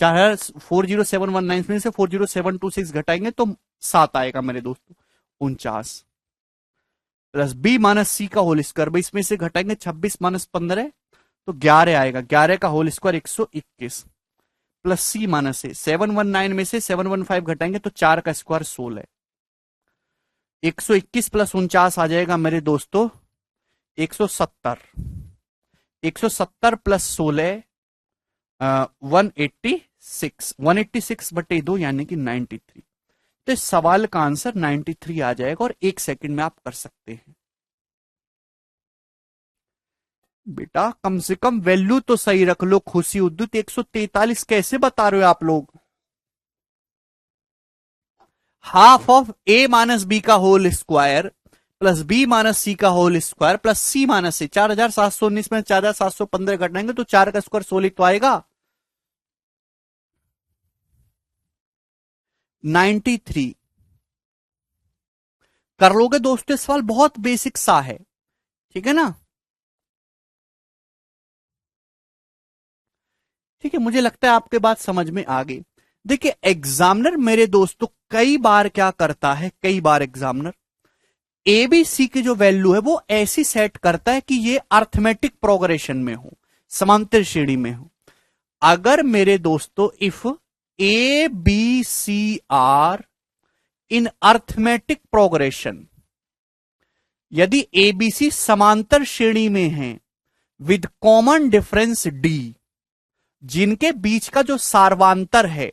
चाहे 40719 में से 40726 घटाएंगे तो 7 आएगा मेरे दोस्तों, 49 प्लस बी माइनस सी का होल स्क्वायर, भाई इसमें से घटाएंगे 26 माइनस 15 तो 11 आएगा, 11 का होल स्क्वायर 121 प्लस सी माइनस ए, 719 में से 715 घटाएंगे तो 4 का स्क्वायर 16, 121 प्लस 49 आ जाएगा मेरे दोस्तों 170, 170 प्लस 16 186, 186/2 यानी कि 93। तो इस सवाल का आंसर 93 आ जाएगा और 1 सेकंड में आप कर सकते हैं। बेटा कम से कम वैल्यू तो सही रख लो। खुशी उद्दुत 143 कैसे बता रहे हो आप लोग? Half of A minus B का whole square plus B minus सी का होल स्क्वायर प्लस सी माइनस सी। 4719 में 4715 घटाएंगे तो 4 का स्क्वायर 16 तो आएगा 93। कर लोगे दोस्तों? सवाल बहुत बेसिक सा है, ठीक है ना? ठीक है, मुझे लगता है आपके बात समझ में आ गई। देखिए एग्जामिनर मेरे दोस्तों कई बार क्या करता है, कई बार एग्जामिनर एबीसी की जो वैल्यू है वो ऐसी सेट करता है कि ये अर्थमेटिक प्रोग्रेशन में हो, समांतर श्रेणी में हो। अगर मेरे दोस्तों if a B c are in arithmetic progression, यदि एबीसी समांतर श्रेणी में है विद कॉमन डिफरेंस डी, जिनके बीच का जो सार्वांतर है,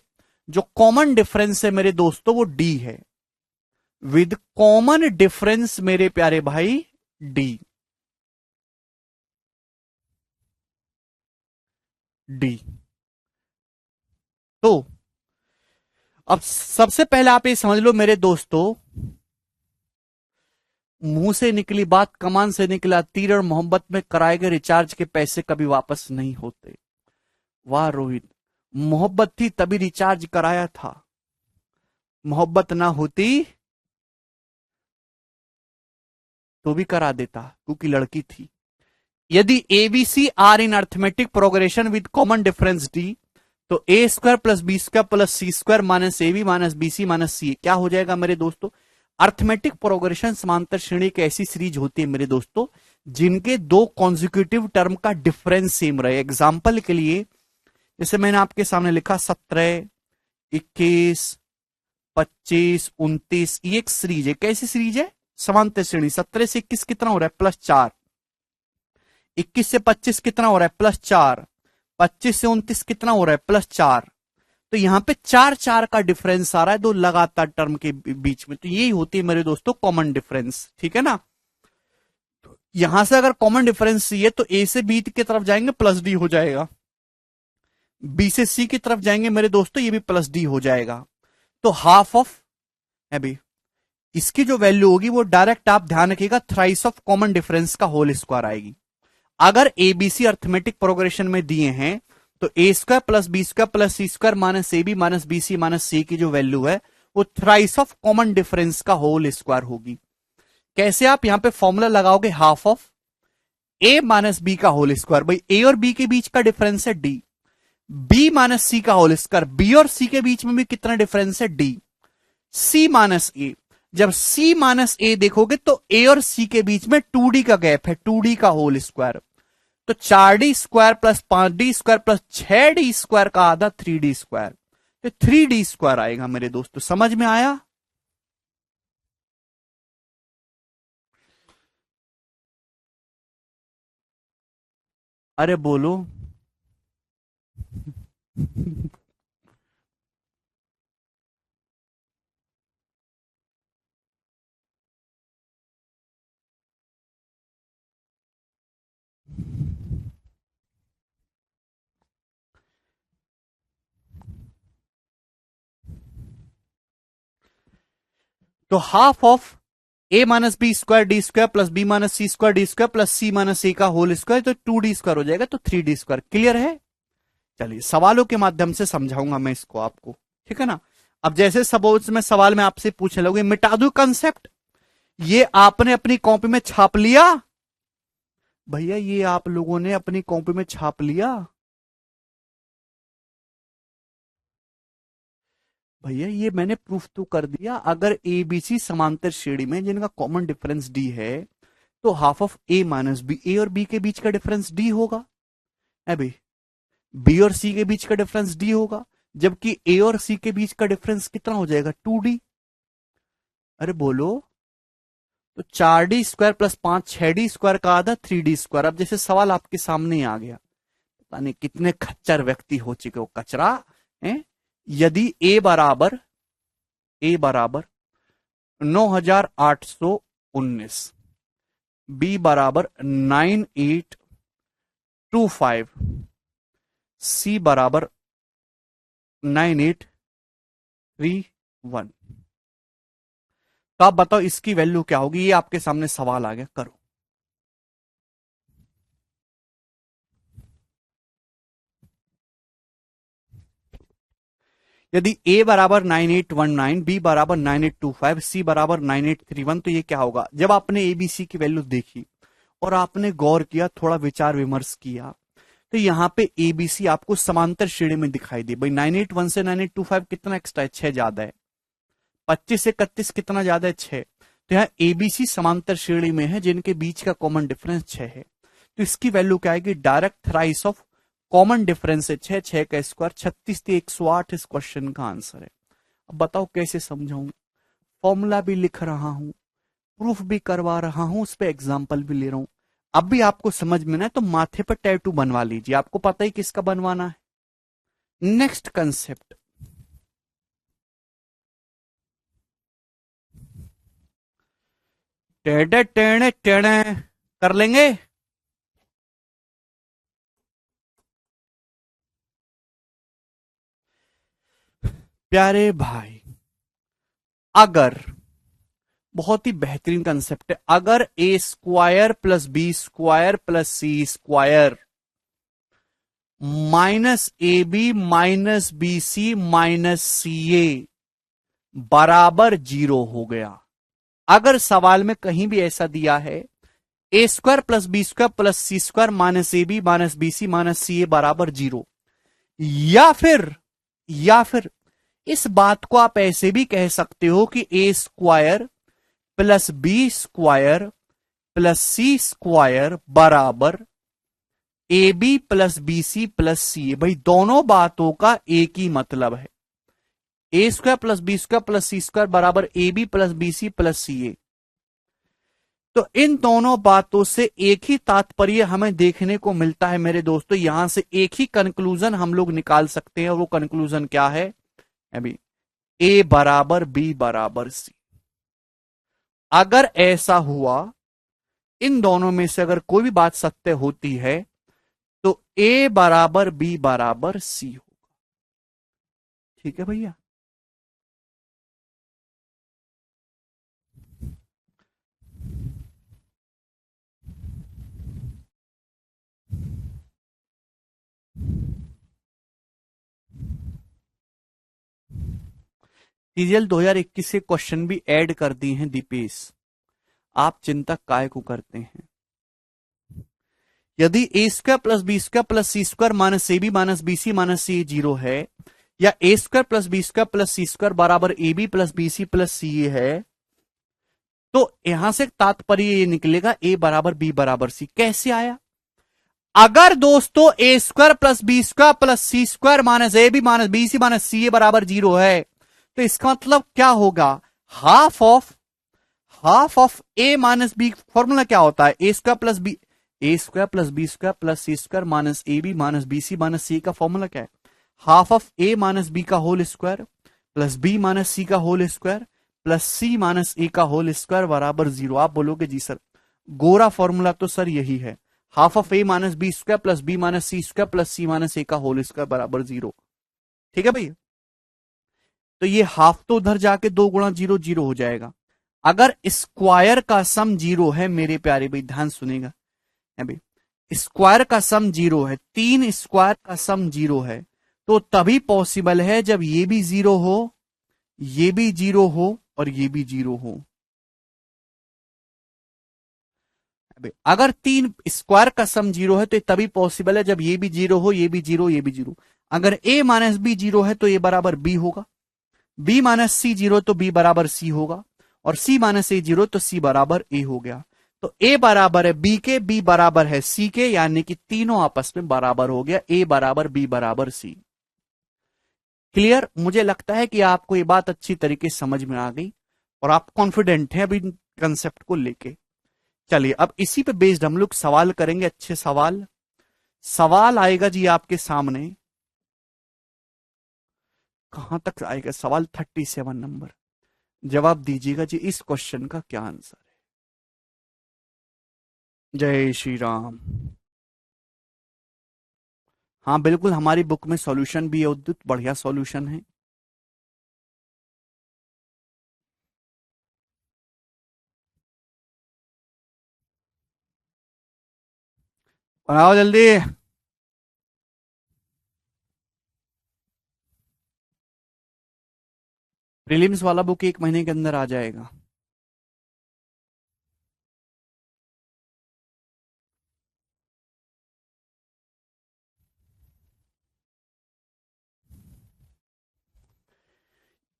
जो कॉमन डिफरेंस है मेरे दोस्तों वो डी है, विद कॉमन डिफरेंस मेरे प्यारे भाई डी, डी। तो अब सबसे पहले आप ये समझ लो मेरे दोस्तों, मुंह से निकली बात कमान से निकला तीर और मोहब्बत में कराए गए रिचार्ज के पैसे कभी वापस नहीं होते। वाह रोहित, मोहब्बत थी तभी रिचार्ज कराया था, मोहब्बत ना होती तो भी करा देता क्योंकि लड़की थी। यदि a b c are in arithmetic progression with common difference d, तो ए square plus B square plus C square minus A B minus B C minus c क्या हो जाएगा मेरे दोस्तों? अर्थमेटिक प्रोग्रेशन समांतर श्रेणी की ऐसी सीरीज होती है मेरे दोस्तों जिनके दो कॉन्जिक्यूटिव टर्म का डिफरेंस सेम रहे। एग्जाम्पल के लिए जैसे मैंने आपके सामने लिखा 17, 21, 25, 29, ये एक सीरीज है। कैसी सीरीज है? समांतर श्रेणी। 17 से 21 कितना हो रहा है? +4। 21 से 25 कितना हो रहा है? +4। 25 से 29 कितना हो रहा है? +4। तो यहां पे 4 का डिफरेंस आ रहा है दो लगातार टर्म के बीच में। तो यही होती है मेरे दोस्तों कॉमन डिफरेंस, ठीक है ना? तो यहां से अगर कॉमन डिफरेंस सी है तो ए से बी की तरफ जाएंगे +d हो जाएगा, बी से सी की तरफ जाएंगे मेरे दोस्तों ये भी +d हो जाएगा। तो हाफ ऑफ अभी इसकी जो वैल्यू होगी वो डायरेक्ट आप ध्यान रखिएगा थ्राइस ऑफ कॉमन डिफरेंस का होल स्क्वायर आएगी। अगर एबीसी अर्थमेटिक प्रोग्रेशन में दिए हैं तो ए square plus B square plus C square minus A B minus B C minus सी की जो वैल्यू है वो थ्राइस ऑफ कॉमन डिफरेंस का होल स्क्वायर होगी। कैसे आप यहां पे फॉर्मूला लगाओगे? Half of A minus B का होल स्क्वायर। भाई ए और बी के बीच का डिफरेंस है डी, बी माइनस सी का होल स्क्वायर, बी और सी के बीच में भी कितना डिफरेंस है? डी। सी माइनस ए, जब सी माइनस ए देखोगे तो ए और सी के बीच में 2d का गैप है, 2d का होल स्क्वायर। तो 4d square plus 5d square plus 6d square का आधा 3d स्क्वायर, तो 3d स्क्वायर आएगा मेरे दोस्तों। समझ में आया? अरे बोलो। तो half of A minus b square d square plus B minus c square d square plus C minus ए का होल स्क्वायर, तो 2d स्क्वायर हो जाएगा, तो 3d स्क्वायर। क्लियर है? चलिए सवालों के माध्यम से समझाऊंगा मैं इसको आपको, ठीक है ना? अब जैसे सपोज में सवाल में आपसे पूछने लोगे मिटा दू कंसेप्ट, ये आपने अपनी कॉपी में छाप लिया? भैया ये आप लोगों ने अपनी कॉपी में छाप लिया? भैया ये मैंने प्रूफ तो कर दिया। अगर एबीसी समांतर श्रेणी में जिनका कॉमन डिफरेंस डी है तो half of A minus b, a और बी के बीच का डिफरेंस डी होगा। अभी बी और सी के बीच का डिफरेंस डी होगा, जबकि ए और सी के बीच का डिफरेंस कितना हो जाएगा? 2d। अरे बोलो। तो 4d square plus 5 6d square का आधा 3d स्क्वायर। अब जैसे सवाल आपके सामने आ गया, पता नहीं कितने खच्चर व्यक्ति हो चुके हो, कचरा है। यदि ए बराबर 9819, बी बराबर 9825, सी बराबर 9831, तो आप बताओ इसकी वैल्यू क्या होगी। ये आपके सामने सवाल आ गया, करो। यदि a बराबर 9819, b बराबर 9825, c बराबर 9831, तो ये क्या होगा। जब आपने abc की वैल्यू देखी और आपने गौर किया, थोड़ा विचार विमर्श किया, तो यहां पे abc आपको समांतर श्रेणी में दिखाई दी। भाई 981 से 9825 कितना एक्स्ट्रा है, 6 ज्यादा है। 25 से 31 कितना ज्यादा है, 6। तो यहाँ एबीसी समांतर श्रेणी में है जिनके बीच का कॉमन डिफरेंस 6 है। तो इसकी वैल्यू क्या आएगी, direct thrice of common difference है 6, 6 का स्क्वायर 36 से 108 इस क्वेश्चन का आंसर है। अब बताओ कैसे समझाऊं, फॉर्मूला भी लिख रहा हूं, प्रूफ भी करवा रहा हूं, उस पर एग्जाम्पल भी ले रहा हूं। अब भी आपको समझ में ना है तो माथे पर टैटू बनवा लीजिए, आपको पता ही किसका बनवाना है। नेक्स्ट कंसेप्ट, टेढ़े टेढ़े टेढ़े कर लेंगे। प्यारे भाई, अगर, बहुत ही बेहतरीन कंसेप्ट है, अगर a square plus B square plus C square minus A B minus B C minus सी ए बराबर 0 हो गया। अगर सवाल में कहीं भी ऐसा दिया है ए square plus B square plus C square minus A B minus B C minus सी ए बराबर 0, या फिर इस बात को आप ऐसे भी कह सकते हो कि a square plus B square plus C square बराबर a B plus B C plus C a. भाई दोनों बातों का एक ही मतलब है, ए square plus B square plus सी स्क्वायर बराबर a B plus B C plus सी ए। तो इन दोनों बातों से एक ही तात्पर्य हमें देखने को मिलता है मेरे दोस्तों। यहां से एक ही कंक्लूजन हम लोग निकाल सकते हैं, और वो कंक्लूजन क्या है, अभी ए बराबर बी बराबर सी। अगर ऐसा हुआ, इन दोनों में से अगर कोई भी बात सत्य होती है, तो ए बराबर बी बराबर सी होगा। ठीक है भैया, सीजीएल 2021 के क्वेश्चन भी ऐड कर दिए हैं दीपेश, आप चिंता काय को करते हैं। यदि ए square plus B square plus C square minus A B minus B C minus c 0 है, या a square plus B square plus C square बराबर a B plus B C plus c है, तो यहां से तात्पर्य ये निकलेगा ए बराबर बी बराबर सी। कैसे आया, अगर दोस्तों a square plus B square plus C square minus A B minus B C minus सी ए बराबर 0 है, तो इसका मतलब क्या होगा, half of A minus b. Formula क्या होता है, ए square plus B, a square plus B square plus C square minus A B minus B C minus सी का फॉर्मूला क्या है, half of A minus B का whole square plus B minus सी का whole square plus सी minus ए का whole square बराबर 0। आप बोलोगे जी सर गोरा फॉर्मूला तो सर यही है, half of A minus b square plus B minus c square plus C minus ए का होल स्क्वायर बराबर 0। ठीक है भैया, तो ये हाफ तो उधर जाके 2 गुणा 0 0 हो जाएगा। अगर स्क्वायर का सम 0 है मेरे प्यारे भाई, ध्यान सुनेगा भाई, स्क्वायर का सम 0 है, 3 स्क्वायर का सम 0 है, तो तभी पॉसिबल है जब ये भी 0 हो, ये भी 0 हो और ये भी 0 हो। अगर 3 स्क्वायर का सम 0 है तो तभी पॉसिबल है जब ये भी 0 हो, ये भी 0, ये भी 0। अगर a माइनस बी 0 है तो a बराबर b होगा, b माइनस सी 0 तो b बराबर c होगा, और c माइनस ए 0 तो c बराबर a हो गया। तो a बराबर है b के, b बराबर है c के, यानी कि तीनों आपस में बराबर हो गया, a बराबर b बराबर c। क्लियर, मुझे लगता है कि आपको ये बात अच्छी तरीके से समझ में आ गई और आप कॉन्फिडेंट हैं अभी कंसेप्ट को लेके। चलिए अब इसी पे बेस्ड हम लोग सवाल करेंगे, अच्छे सवाल। सवाल आएगा जी आपके सामने, कहां तक आएगा सवाल? 37 नंबर। जवाब दीजिएगा जी, इस क्वेश्चन का क्या आंसर है? जय श्री राम। हाँ बिल्कुल, हमारी बुक में सॉल्यूशन भी है उद्युत, बढ़िया सॉल्यूशन है। बनाओ जल्दी। प्रीलिम्स वाला बुक 1 महीने के अंदर आ जाएगा।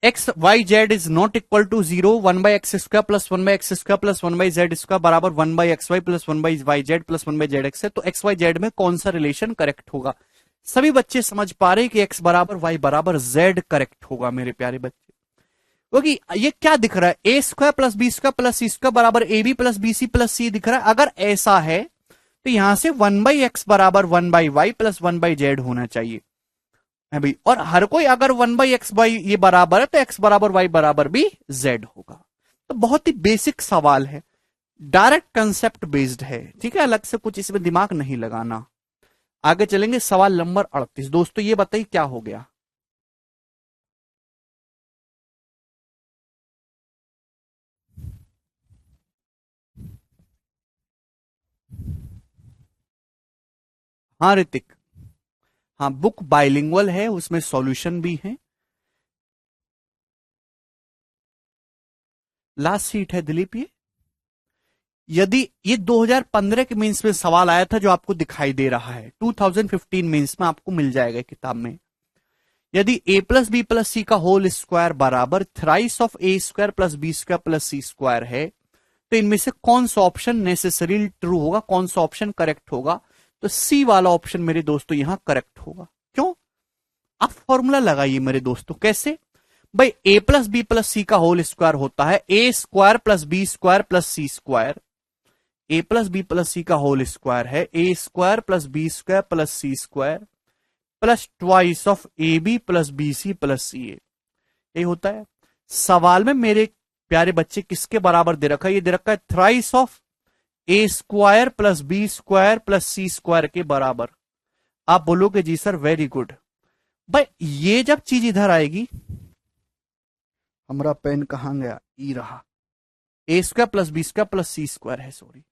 X Y z is not equal to 0, 1/x² plus 1/x² plus 1/z² बराबर 1/xy plus 1/yz plus 1/zx है। तो एक्स वाई जेड में कौन सा रिलेशन करेक्ट होगा? सभी बच्चे समझ पा रहे हैं कि एक्स बराबर वाई बराबर जेड करेक्ट होगा मेरे प्यारे बच्चे, क्योंकि ये क्या दिख रहा है? a² plus b² plus c² बराबर ab plus bc plus c दिख रहा है। अगर ऐसा है तो यहां से 1/x बराबर 1/y प्लस 1/z होना चाहिए है भाई। और हर कोई अगर 1/x ये बराबर है तो x बराबर y बराबर भी z होगा। तो बहुत ही बेसिक सवाल है, डायरेक्ट कंसेप्ट बेस्ड है, ठीक है, अलग से कुछ इसमें दिमाग नहीं लगाना। आगे चलेंगे, सवाल नंबर 38। दोस्तों ये बताइए क्या हो गया? हाँ ऋतिक, हाँ बुक बाइलिंगुअल है, उसमें सॉल्यूशन भी है। लास्ट सीट है दिलीप ये। यदि ये 2015 के मेंस में सवाल आया था जो आपको दिखाई दे रहा है, 2015 मेंस में आपको मिल जाएगा किताब में। यदि a प्लस बी प्लस सी का होल स्क्वायर बराबर thrice of a² plus b² plus c² है, तो इनमें से कौन सा ऑप्शन नेसेसरी ट्रू होगा, कौन सा ऑप्शन करेक्ट होगा? तो सी वाला ऑप्शन मेरे दोस्तों यहां करेक्ट होगा। क्यों? आप फॉर्मूला लगाइए मेरे दोस्तों। कैसे भाई? a प्लस बी प्लस सी का होल स्क्वायर होता है a² plus b² plus c²। a plus B plus सी का होल स्क्वायर है a² plus b² plus c² plus twice of A B plus B C plus C a. यही होता है। सवाल में मेरे प्यारे बच्चे किसके बराबर दे रखा है? ये दे रखा है thrice of a² plus b² plus c² के बराबर। आप बोलोगे जी सर वेरी गुड। भाई ये जब चीज इधर आएगी, हमारा पेन कहां गया? ई रहा। a² plus b² plus c² है, सॉरी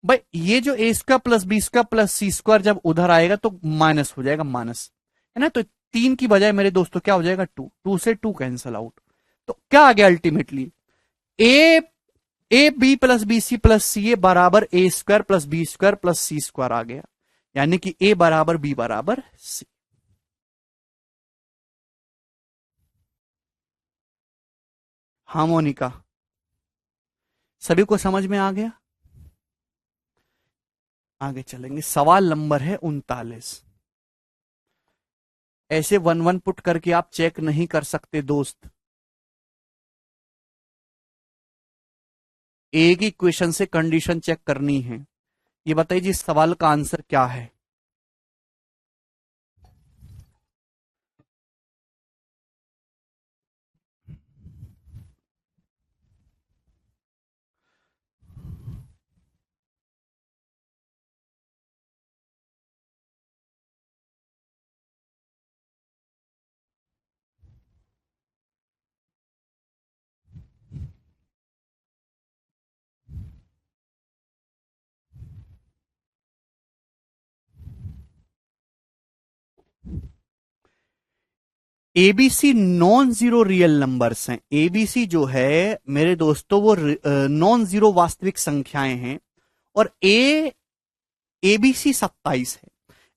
भाई। ये जो a² plus b² plus c² जब उधर आएगा तो माइनस हो जाएगा, माइनस है ना। तो 3 की बजाय मेरे दोस्तों क्या हो जाएगा? 2। 2 से 2 कैंसल आउट। तो क्या आ गया ultimately? A a B plus B C plus सी ए बराबर a² plus b² plus c² आ गया, यानी कि a बराबर b बराबर c। हाँ मोनिका, सभी को समझ में आ गया? आगे चलेंगे, सवाल नंबर है 39। ऐसे वन वन पुट करके आप चेक नहीं कर सकते दोस्त। एक ही क्वेश्चन से कंडीशन चेक करनी है। ये बताइए जी, इस सवाल का आंसर क्या है? ABC non zero real numbers हैं। एबीसी जो है मेरे दोस्तों वो नॉन जीरो वास्तविक संख्याएं हैं। और एबीसी 27 है।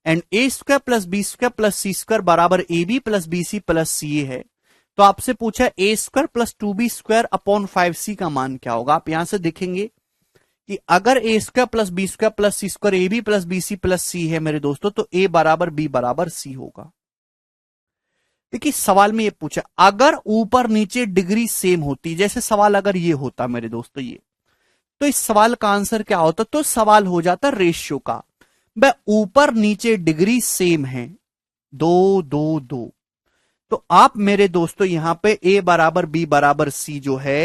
And a² plus b² plus c² बराबर ab plus bc plus c है। तो आपसे पूछा a² plus 2b² upon 5c का मान क्या होगा? आप यहां से देखेंगे कि अगर a² plus b² plus c² ab plus bc plus c है मेरे दोस्तों, तो a बराबर b बराबर c होगा। देखिए सवाल में ये पूछा, अगर ऊपर नीचे डिग्री सेम होती, जैसे सवाल अगर ये होता मेरे दोस्तों ये, तो इस सवाल का आंसर क्या होता? तो सवाल हो जाता रेशियो का। भाई ऊपर नीचे डिग्री सेम है, 2 2 2। तो आप मेरे दोस्तों यहां पे a बराबर b बराबर c जो है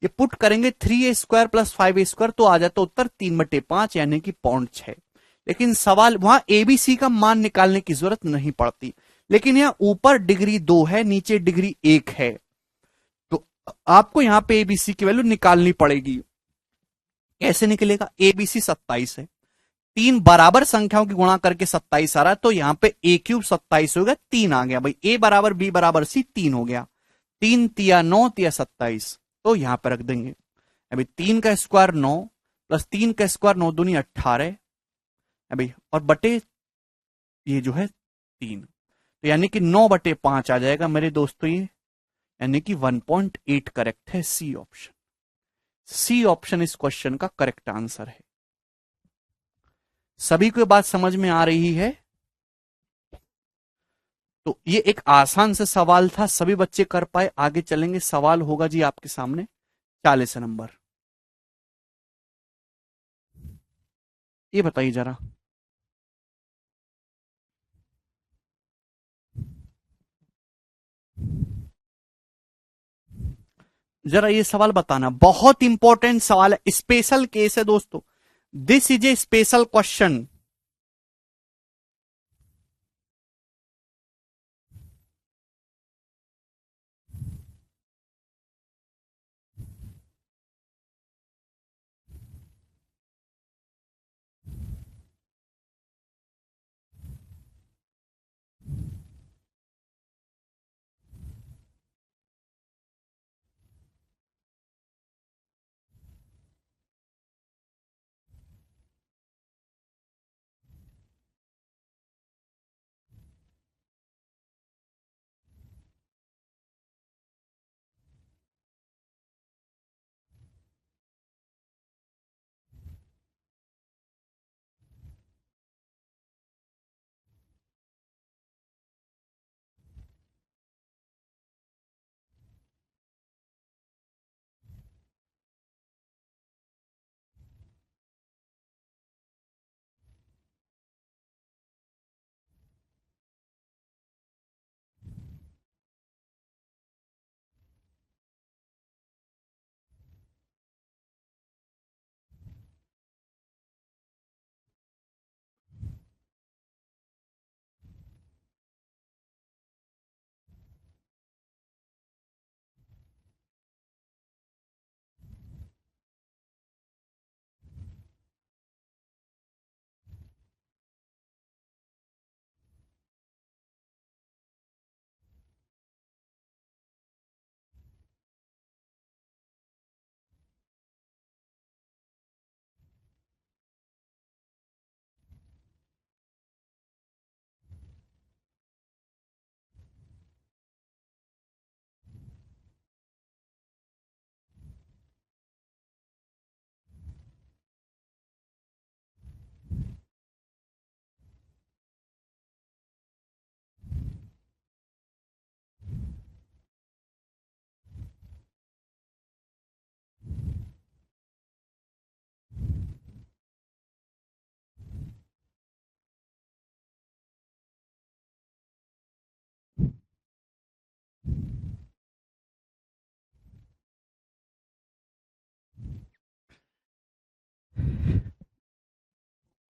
ये पुट करेंगे 3a² + 5a², तो आ जाता उत्तर 3/5 यानी कि 0.6। लेकिन सवाल वहां ए बी सी का मान निकालने की जरूरत नहीं पड़ती, लेकिन यहां ऊपर डिग्री 2 है नीचे डिग्री 1 है, तो आपको यहां पे एबीसी की वैल्यू निकालनी पड़ेगी। कैसे निकलेगा? एबीसी 27 है, 3 बराबर संख्याओं की गुणा करके 27 आ रहा है, तो यहां पे a³ 27 हो गया, 3 आ गया भाई, a बराबर b बराबर c 3 हो गया, 3 तिया 9 तिया 27, तो यहां पर रख देंगे। अभी 3 का स्क्वायर 9 प्लस 3 का स्क्वायर 9 दूनी 18 अभी, और बटे ये जो है 3, तो यानी कि 9/5 आ जाएगा मेरे दोस्तों ये, यानी कि 1.8 करेक्ट है। सी ऑप्शन, सी ऑप्शन इस क्वेश्चन का करेक्ट आंसर है। सभी को बात समझ में आ रही है? तो ये एक आसान से सवाल था, सभी बच्चे कर पाए। आगे चलेंगे, सवाल होगा जी आपके सामने 40 नंबर। ये बताइए जरा, जरा ये सवाल बताना, बहुत इंपॉर्टेंट सवाल है, स्पेशल केस है दोस्तों, this is a special question.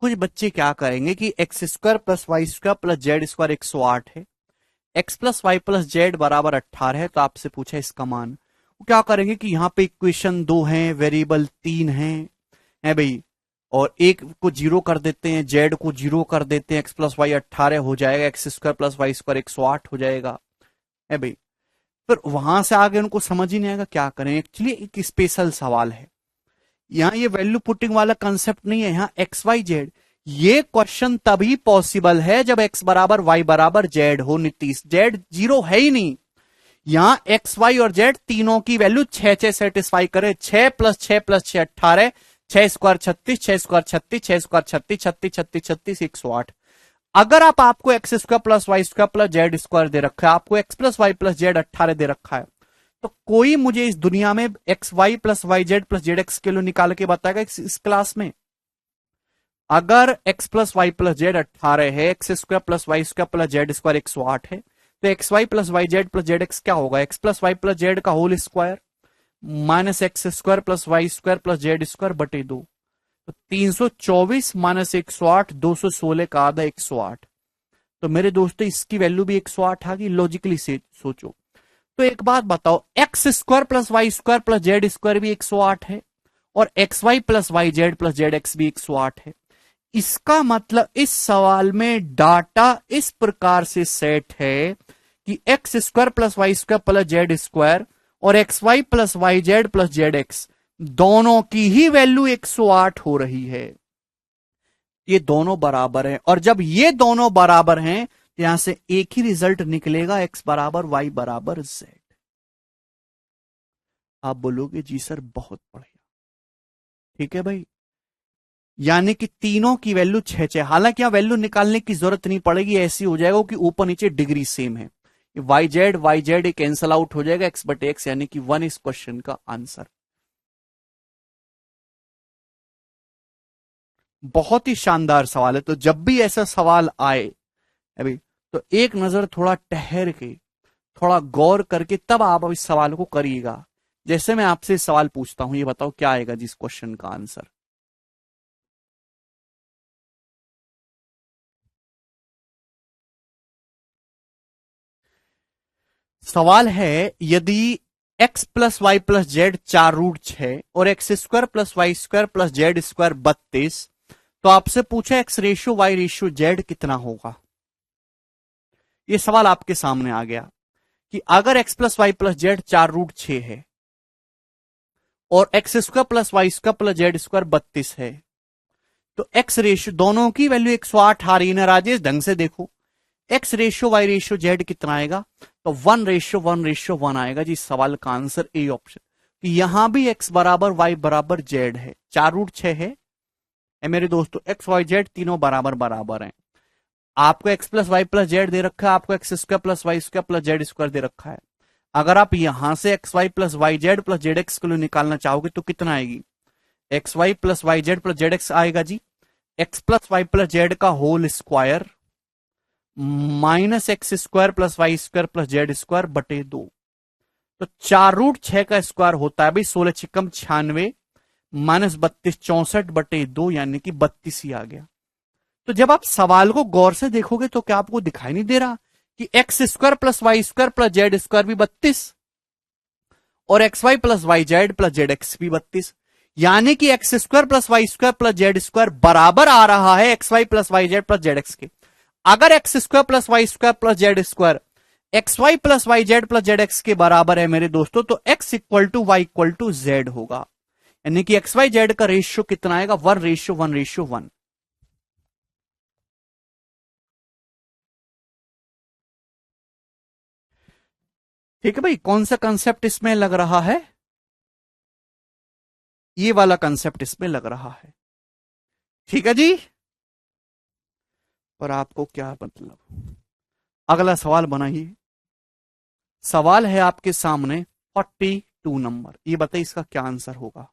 कुछ बच्चे क्या करेंगे कि x² + y² + z² 108 है, x + y + z बराबर 18 है, तो आपसे पूछा इसका मान। वो क्या करेंगे कि यहाँ पे इक्वेशन 2 है, वेरिएबल 3 है भाई, और एक को 0 कर देते हैं, z को 0 कर देते हैं, x + y 18 हो जाएगा, x² + y² 108 हो जाएगा है भाई। फिर वहां से आगे उनको समझ ही नहीं आएगा क्या करें। एक्चुअली एक स्पेशल सवाल है, यहाँ ये वैल्यू पुटिंग वाला कंसेप्ट नहीं है, यहाँ एक्स वाई जेड। ये क्वेश्चन तभी पॉसिबल है जब x बराबर y बराबर z हो। नीतीश, z 0 है ही नहीं, यहां x y और z तीनों की वैल्यू 6 सेटिस्फाई करे। 6 + 6 + 6 18, 6 स्क्वायर 36, 6 स्क्वायर 36, 6 स्क्वायर 36, 36 36 36 108। अगर आपको x² + y² + z² दे रखा है, आपको x + y + z 18 दे रखा है, तो कोई मुझे इस दुनिया में xy + yz + zx के लिए निकाल के बताएगा इस क्लास में? अगर x plus Y plus z 18 है, x square plus Y square plus Z square 108 है, तो x Y plus Y Z plus Z x क्या होगा? X plus Y plus Z का whole square minus x square plus Y square plus Z square बटे 2। तो 324 minus 108, 216 का आधा 108। तो मेरे दोस्तों इसकी वैल्यू भी 108 आ गई। लॉजिकली से सोचो तो एक बात बताओ, x square plus Y square plus Z square भी 108 है और x Y plus Y Z plus Z x भी 108 है। इसका मतलब इस सवाल में डाटा इस प्रकार से सेट है कि x square plus Y square plus Z square और x Y plus Y Z plus Z x दोनों की ही वैल्यू 108 हो रही है। ये दोनों बराबर हैं और जब ये दोनों बराबर हैं तो यहां से एक ही रिजल्ट निकलेगा, एक्स बराबर वाई बराबर जेड। आप बोलोगे जी सर बहुत बढ़िया, ठीक है भाई। यानी कि तीनों की वैल्यू 6 6। हालांकि यहां वैल्यू निकालने की जरूरत नहीं पड़ेगी, ऐसी हो जाएगा कि ऊपर नीचे डिग्री सेम है। वाई जेड कैंसल आउट हो जाएगा, एक्स बटे एक्स, यानी कि 1 इस क्वेश्चन का आंसर। बहुत ही शानदार सवाल है। तो जब भी ऐसा सवाल आए अभी, तो एक नजर थोड़ा ठहर के, थोड़ा गौर करके तब आप इस सवाल को करिएगा। जैसे मैं आपसे सवाल पूछता हूं, ये बताओ क्या आएगा जिस क्वेश्चन का आंसर। सवाल है, यदि x plus Y plus z 4√6 और x square plus Y square plus Z square 32, तो आपसे पूछा x ratio y ratio z कितना होगा। यह सवाल आपके सामने आ गया कि अगर x plus Y plus z 4√6 है और x square plus Y square plus Z square 32 है, तो एक्स रेशियो दोनों की वैल्यू 108 आ रही है ना राजेश, ढंग से देखो। X ratio y ratio z कितना आएगा? तो 1:1:1 आएगा जी। सवाल का आंसर ए ऑप्शन। कि यहां भी एक्स बराबर वाई बराबर जेड है, 4√6 है। मेरे दोस्तों एक्स वाई जेड तीनों बराबर बराबर हैं। आपको x plus Y plus z दे रखा है, आपको x square plus Y square plus Z square दे रखा है। अगर आप यहां से x Y plus Y Z plus Z x को निकालना चाहोगे तो कितना आएगी? X Y plus Y Z plus Z x आएगा जी, x plus Y plus Z का whole square minus x square plus Y square plus Z square बटे 2। तो 4√6 का स्क्वायर होता है भाई 16 छिकम 96 माइनस 32 64 बटे 2, यानी कि 32 ही आ गया। तो जब आप सवाल को गौर से देखोगे तो क्या आपको दिखाई नहीं दे रहा कि x square plus Y square plus Z square भी 32 और x Y plus Y Z plus Z x भी 32, यानी कि x square plus Y square plus Z square बराबर आ रहा है x Y plus Y Z plus Z x के। अगर x square plus Y square plus Z square x Y plus Y Z plus Z x के बराबर है मेरे दोस्तों, तो x equal to y equal to z होगा। यानी कि एक्स वाई जेड का रेशियो कितना आएगा? 1:1:1। ठीक है भाई, कौन सा कंसेप्ट इसमें लग रहा है? ये वाला कंसेप्ट इसमें लग रहा है। ठीक है जी। पर आपको क्या मतलब, अगला सवाल बनाइए। सवाल है आपके सामने 42 नंबर, ये बताइए इसका क्या आंसर होगा।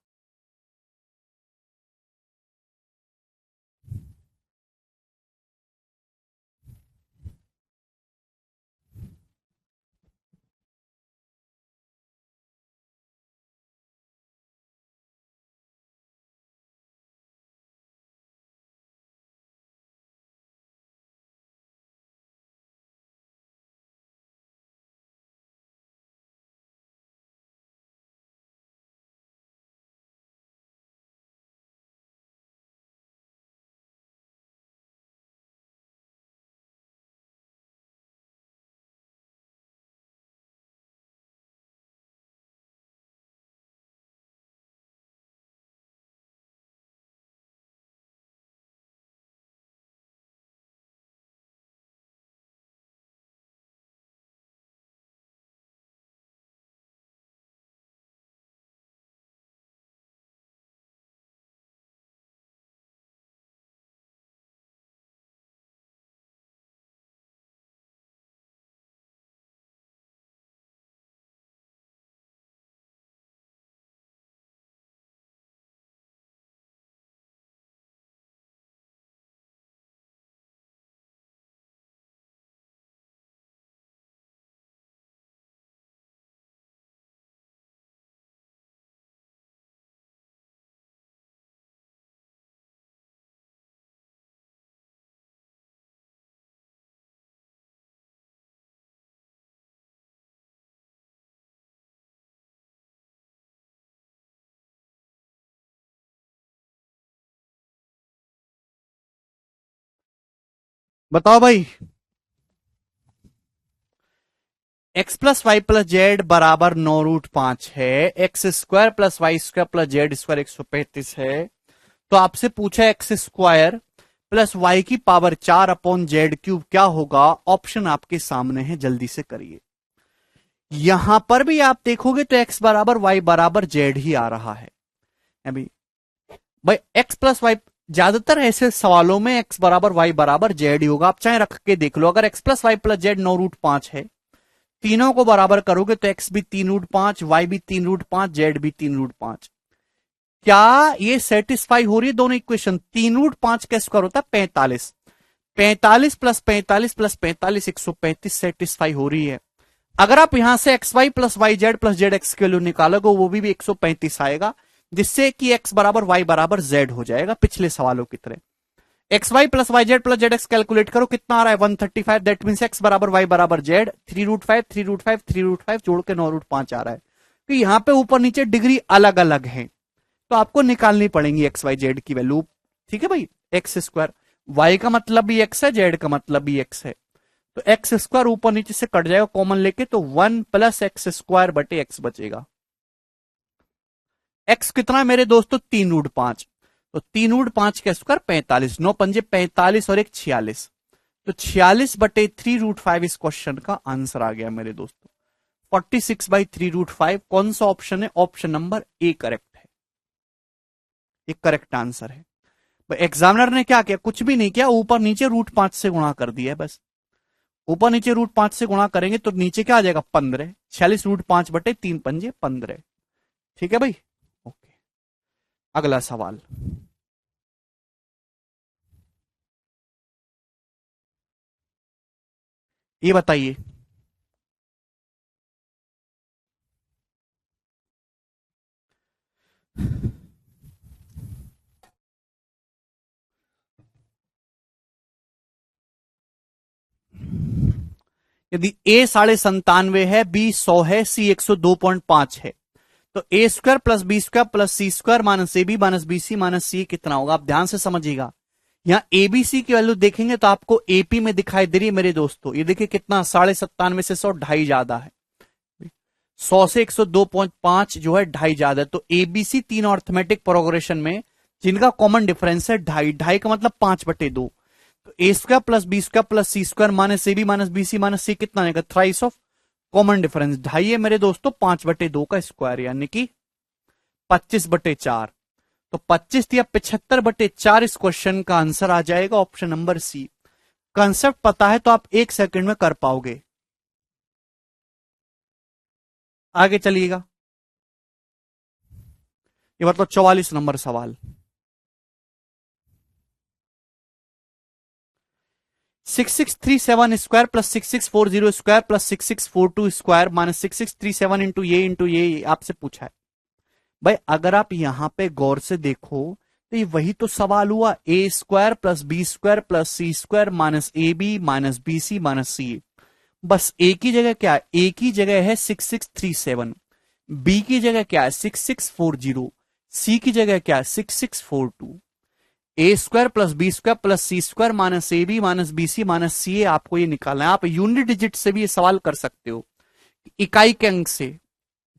बताओ भाई। X plus Y plus z बराबर 9√5 है, x square plus Y square plus Z square 135 है। तो आपसे पूछा एक्स स्क्वायर प्लस वाई की पावर 4/जेड³ क्या होगा? ऑप्शन आपके सामने है, जल्दी से करिए। यहां पर भी आप देखोगे तो एक्स बराबर वाई बराबर जेड ही आ रहा है। अभी भाई एक्स प्लस वाई, ज्यादातर ऐसे सवालों में एक्स बराबर वाई बराबर जेड ही होगा। आप चाहे रख के देख लो। अगर x plus Y plus z 9√5 है, तीनों को बराबर करोगे तो एक्स भी 3√5, वाई भी 3√5, जेड भी 3√5। क्या ये सेटिस्फाई हो रही है दोनों इक्वेशन? 3√5 का स्क्वायर होता है 45, 45 प्लस 45 प्लस 45 135 सेटिस्फाई हो रही है। अगर आप यहां से x Y plus Y Z plus Z x की वैल्यू निकालोगे वो भी 135 आएगा, जिससे कि एक्स बराबर वाई बराबर जेड हो जाएगा पिछले सवालों की तरह। X Y plus Y Z plus Z x calculate करो, कितना आ रहा है? 135। दैट मीन एक्स बराबर वाई बराबर जेड 3√5 3√5 3√5 जोड़ के 9√5 आ रहा है। तो यहां पे ऊपर नीचे डिग्री अलग अलग है, तो आपको निकालनी पड़ेंगी एक्स वाई जेड की वैल्यू। ठीक है भाई। एक्स स्क्वायर, वाई का मतलब भी एक्स है, जेड का मतलब भी एक्स है, तो एक्स स्क्वायर ऊपर नीचे से कट जाएगा कॉमन लेके, तो 1 प्लस एक्स स्क्वायर बटे एक्स बचेगा। एक्स कितना है मेरे दोस्तों? 3√5। तो 3√5 का स्क्वायर 45, 9×5 45 और 1 46, तो 46 बटे 3√5 इस क्वेश्चन का आंसर आ गया मेरे दोस्तों। 46/3√5 कौन सा ऑप्शन है? ऑप्शन नंबर ए करेक्ट है, एक करेक्ट आंसर है। एग्जामिनर ने क्या किया? कुछ भी नहीं किया, ऊपर नीचे √5 से गुणा कर दिया बस। ऊपर नीचे √5 से गुणा करेंगे तो नीचे क्या आ जाएगा? 15। 46 √5 बटे 3×5 15। ठीक है भाई, ओके। अगला सवाल, ये बताइए। यदि ए 97.5 है, बी 100 है, सी 102.5 है, तो ए square plus B square plus C square minus A B minus B C minus c कितना होगा? आप ध्यान से समझिएगा। यहां एबीसी की वैल्यू देखेंगे तो आपको एपी में दिखाई दे रही है मेरे दोस्तों। ये देखिए कितना, 97.5 से 100 ढाई ज्यादा है। 100 से 102.5 जो है ढाई ज्यादा है। तो एबीसी तीन अर्थमेटिक प्रोग्रेशन में जिनका कॉमन डिफरेंस है ढाई, ढाई का मतलब 5/2। तो ए square plus B square plus C square minus A B minus B C minus c कितना आएगा? थ्राइस ऑफ कॉमन डिफरेंस ढाई है मेरे दोस्तों, 5/2 का स्क्वायर यानी कि 25/4। तो 25 या 75/4 इस क्वेश्चन का आंसर आ जाएगा, ऑप्शन नंबर सी। कंसेप्ट पता है तो आप 1 सेकंड में कर पाओगे। आगे चलिएगा, ये मतलब 44 नंबर सवाल। 6637 square plus 6640 square plus 6642 square minus 6637 into ये आपसे पूछा है। भाई अगर आप यहां पे गौर से देखो तो ये वही तो सवाल हुआ, a square plus B square plus C square minus A B minus B C minus c. बस ए की जगह क्या है? ए की जगह है 6637, बी की जगह क्या है? 6640, सी की जगह क्या है? 6642। A square plus B square plus C square minus A B minus B C minus c, आपको ये निकालना है। आप यूनिट डिजिट से भी ये सवाल कर सकते हो, इकाई के अंक से।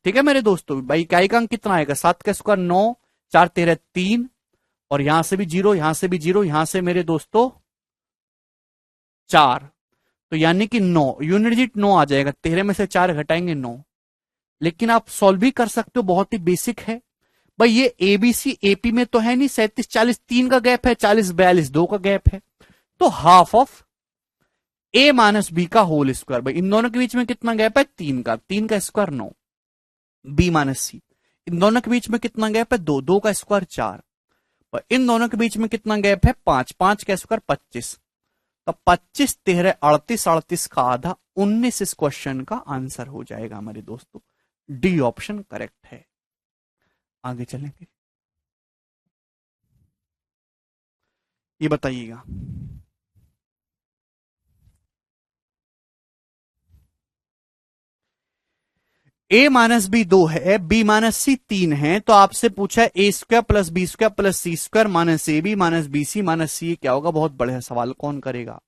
ठीक है मेरे दोस्तों, भाई इकाई का अंक कितना आएगा? 7 का स्क्वायर 9, 4 13 3, और यहां से भी 0, यहां से भी 0, यहां से मेरे दोस्तों 4, तो यानी कि 9, यूनिट डिजिट 9 आ जाएगा। 13 में से 4 घटाएंगे 9। लेकिन आप सॉल्व भी कर सकते हो, बहुत ही बेसिक है भाई। ये एबीसी एपी में तो है नहीं, 37 40 3 का गैप है, 40 42 2 का गैप है, तो half of A minus B का होल स्क्वायर। भाई इन दोनों के बीच में कितना गैप है? 3 का, 3 का स्क्वायर 9, बी माइनस सी। इन दोनों के बीच में कितना गैप है? 2, 2 का स्क्वायर 4। और इन दोनों के बीच में कितना गैप है? 5, 5 का स्क्वायर 25। तो 25 13 38, 38 का आधा 19 इस क्वेश्चन का आंसर हो जाएगा हमारे दोस्तों। डी ऑप्शन करेक्ट है। आगे चलेंगे, ये बताइएगा। ए माइनस बी 2 है, बी माइनस सी 3 है, तो आपसे पूछा है ए square plus B square plus C square minus A B minus B C minus c क्या होगा? बहुत बढ़िया सवाल, कौन करेगा?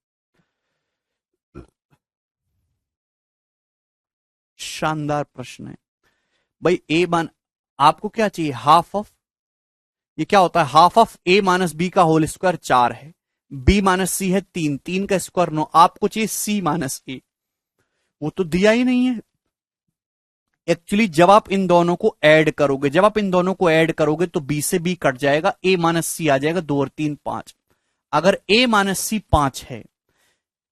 शानदार प्रश्न है भाई। ए मान आपको क्या चाहिए, हाफ ऑफ, ये क्या होता है, half of A minus B का होल स्क्वायर 4 है, बी माइनस सी है 3, 3 का स्क्वायर 9, आपको चाहिए सी माइनस ए, वो तो दिया ही नहीं है। एक्चुअली जब आप इन दोनों को ऐड करोगे, जब आप इन दोनों को ऐड करोगे तो बी से बी कट जाएगा, ए माइनस सी आ जाएगा, 2 और 3 5। अगर ए माइनस सी 5 है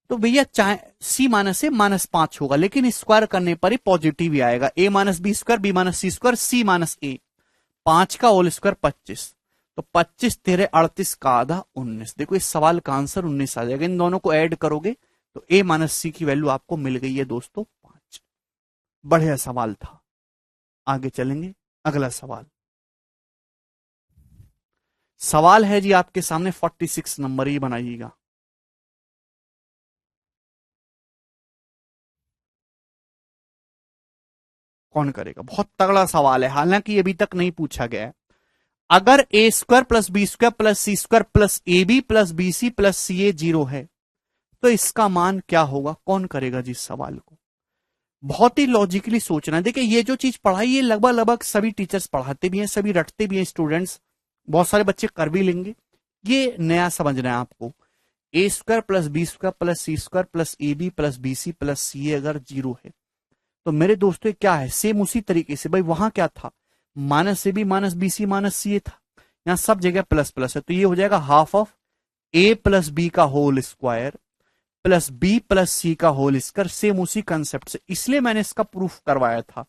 तो भैया चाहे सी माइनस ए माइनस 5 होगा, लेकिन स्क्वायर करने पर ही पॉजिटिव ही आएगा। A minus b square, b minus c square, c minus a, 5 का होल स्क्वायर 25, तो 25 तेरे 38 का आधा 19। देखो इस सवाल का आंसर 19 आ जाएगा। इन दोनों को ऐड करोगे तो ए माइनस सी की वैल्यू आपको मिल गई है दोस्तों 5। बढ़िया सवाल था। आगे चलेंगे, अगला सवाल। सवाल है जी आपके सामने 46 नंबर, ही बनाइएगा। कौन करेगा, बहुत तगड़ा सवाल है, हालांकि अभी तक नहीं पूछा गया है। अगर a square plus B square plus C square plus A B plus B C plus C a 0 है तो इसका मान क्या होगा, कौन करेगा जी इस सवाल को। बहुत ही लॉजिकली सोचना है। देखिए ये जो चीज पढ़ाई है लगभग लगभग सभी टीचर्स पढ़ाते भी हैं, सभी रटते भी हैं स्टूडेंट्स, बहुत सारे बच्चे कर भी लेंगे। ये नया समझना है आपको। ए square plus B square plus C square plus A B plus B C plus C a अगर 0 है तो मेरे दोस्तों क्या है, सेम उसी तरीके से भाई वहां क्या था, minus A B minus B C minus C a था, यहां सब जगह प्लस प्लस है, तो ये हो जाएगा half of A plus B का whole square plus B plus सी का होल स्क्वायर, सेम उसी कंसेप्ट से। इसलिए मैंने इसका प्रूफ करवाया था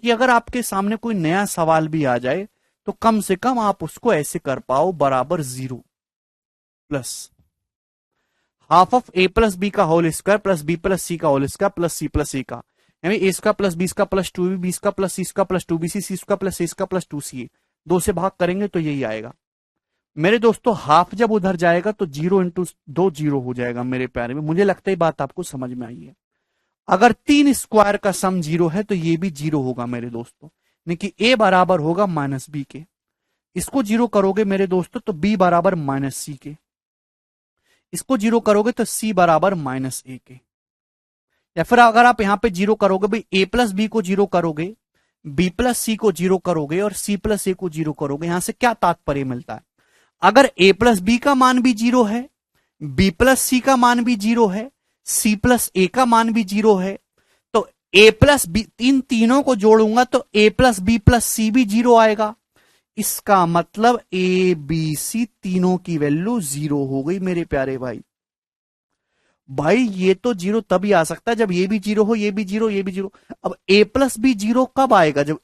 कि अगर आपके सामने कोई नया सवाल भी आ जाए तो कम से कम आप उसको ऐसे कर पाओ, बराबर 0 plus half of A plus B का whole square plus B plus सी का whole square plus c plus a का, यानी a square plus B square plus 2b b square plus C square plus 2b c square plus A square plus 2c, 2 से भाग करेंगे तो यही आएगा मेरे दोस्तों। हाफ जब उधर जाएगा तो 0 इंटू 2 0 हो जाएगा मेरे प्यारे में। मुझे लगता है बात आपको समझ में आई है। अगर 3 स्क्वायर का सम 0 है तो ये भी 0 होगा मेरे दोस्तों, यानी कि ए बराबर होगा माइनस बी के। इसको 0 करोगे मेरे दोस्तों तो बी बराबर माइनस सी के, इसको 0 करोगे तो सी बराबर माइनस ए के। या फिर अगर आप यहां पे 0 करोगे भाई, ए प्लस बी को 0 करोगे, बी प्लस सी को 0 करोगे और सी प्लस ए को 0 करोगे, यहां से क्या तात्पर्य मिलता है, अगर a प्लस बी का मान भी 0 है, b प्लस सी का मान भी 0 है, c प्लस ए का मान भी 0 है, तो a प्लस बी, इन तीनों को जोड़ूंगा तो a प्लस बी प्लस सी भी 0 आएगा। इसका मतलब a b c तीनों की वैल्यू 0 हो गई मेरे प्यारे भाई। भाई ये तो 0 तभी आ सकता है जब ये भी 0 हो, ये भी 0, ये भी 0। अब a प्लस बी 0 कब आएगा, जब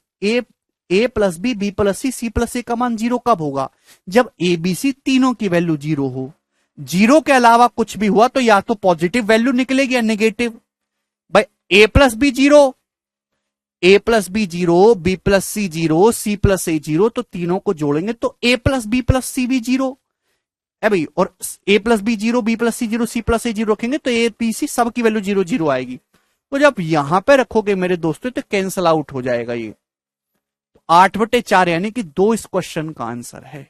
a plus b b plus c plus a का मान 0 कब होगा, जब ए बी सी तीनों की वैल्यू 0 हो। 0 के अलावा कुछ भी हुआ तो या तो पॉजिटिव वैल्यू निकलेगी या नेगेटिव। भाई ए प्लस बी 0, ए प्लस बी 0, बी प्लस सी 0, सी प्लस ए 0, तो तीनों को जोड़ेंगे तो ए प्लस बी प्लस सी भी 0 है भाई, और ए प्लस बी 0, बी प्लस सी 0, सी प्लस ए 0 रखेंगे तो ए बी सी सबकी वैल्यू 0 0 आएगी। तो जब यहां पे रखोगे मेरे दोस्तों तो कैंसल आउट हो जाएगा ये। 8/4 यानी कि 2 इस क्वेश्चन का आंसर है।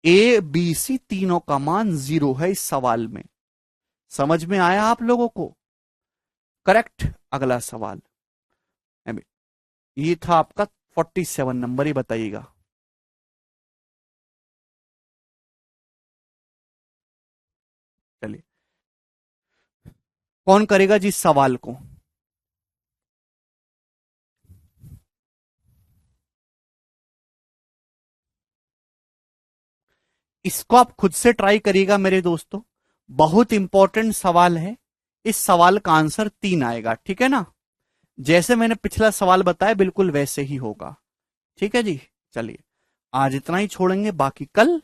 ए बी सी तीनों का मान 0 है इस सवाल में। समझ में आया आप लोगों को, करेक्ट। अगला सवाल ये था आपका 47 नंबर, ही बताइएगा। चलिए कौन करेगा जी इस सवाल को, इसको आप खुद से ट्राई करिएगा मेरे दोस्तों। बहुत इंपॉर्टेंट सवाल है, इस सवाल का आंसर 3 आएगा, ठीक है ना। जैसे मैंने पिछला सवाल बताया बिल्कुल वैसे ही होगा, ठीक है जी। चलिए आज इतना ही छोड़ेंगे, बाकी कल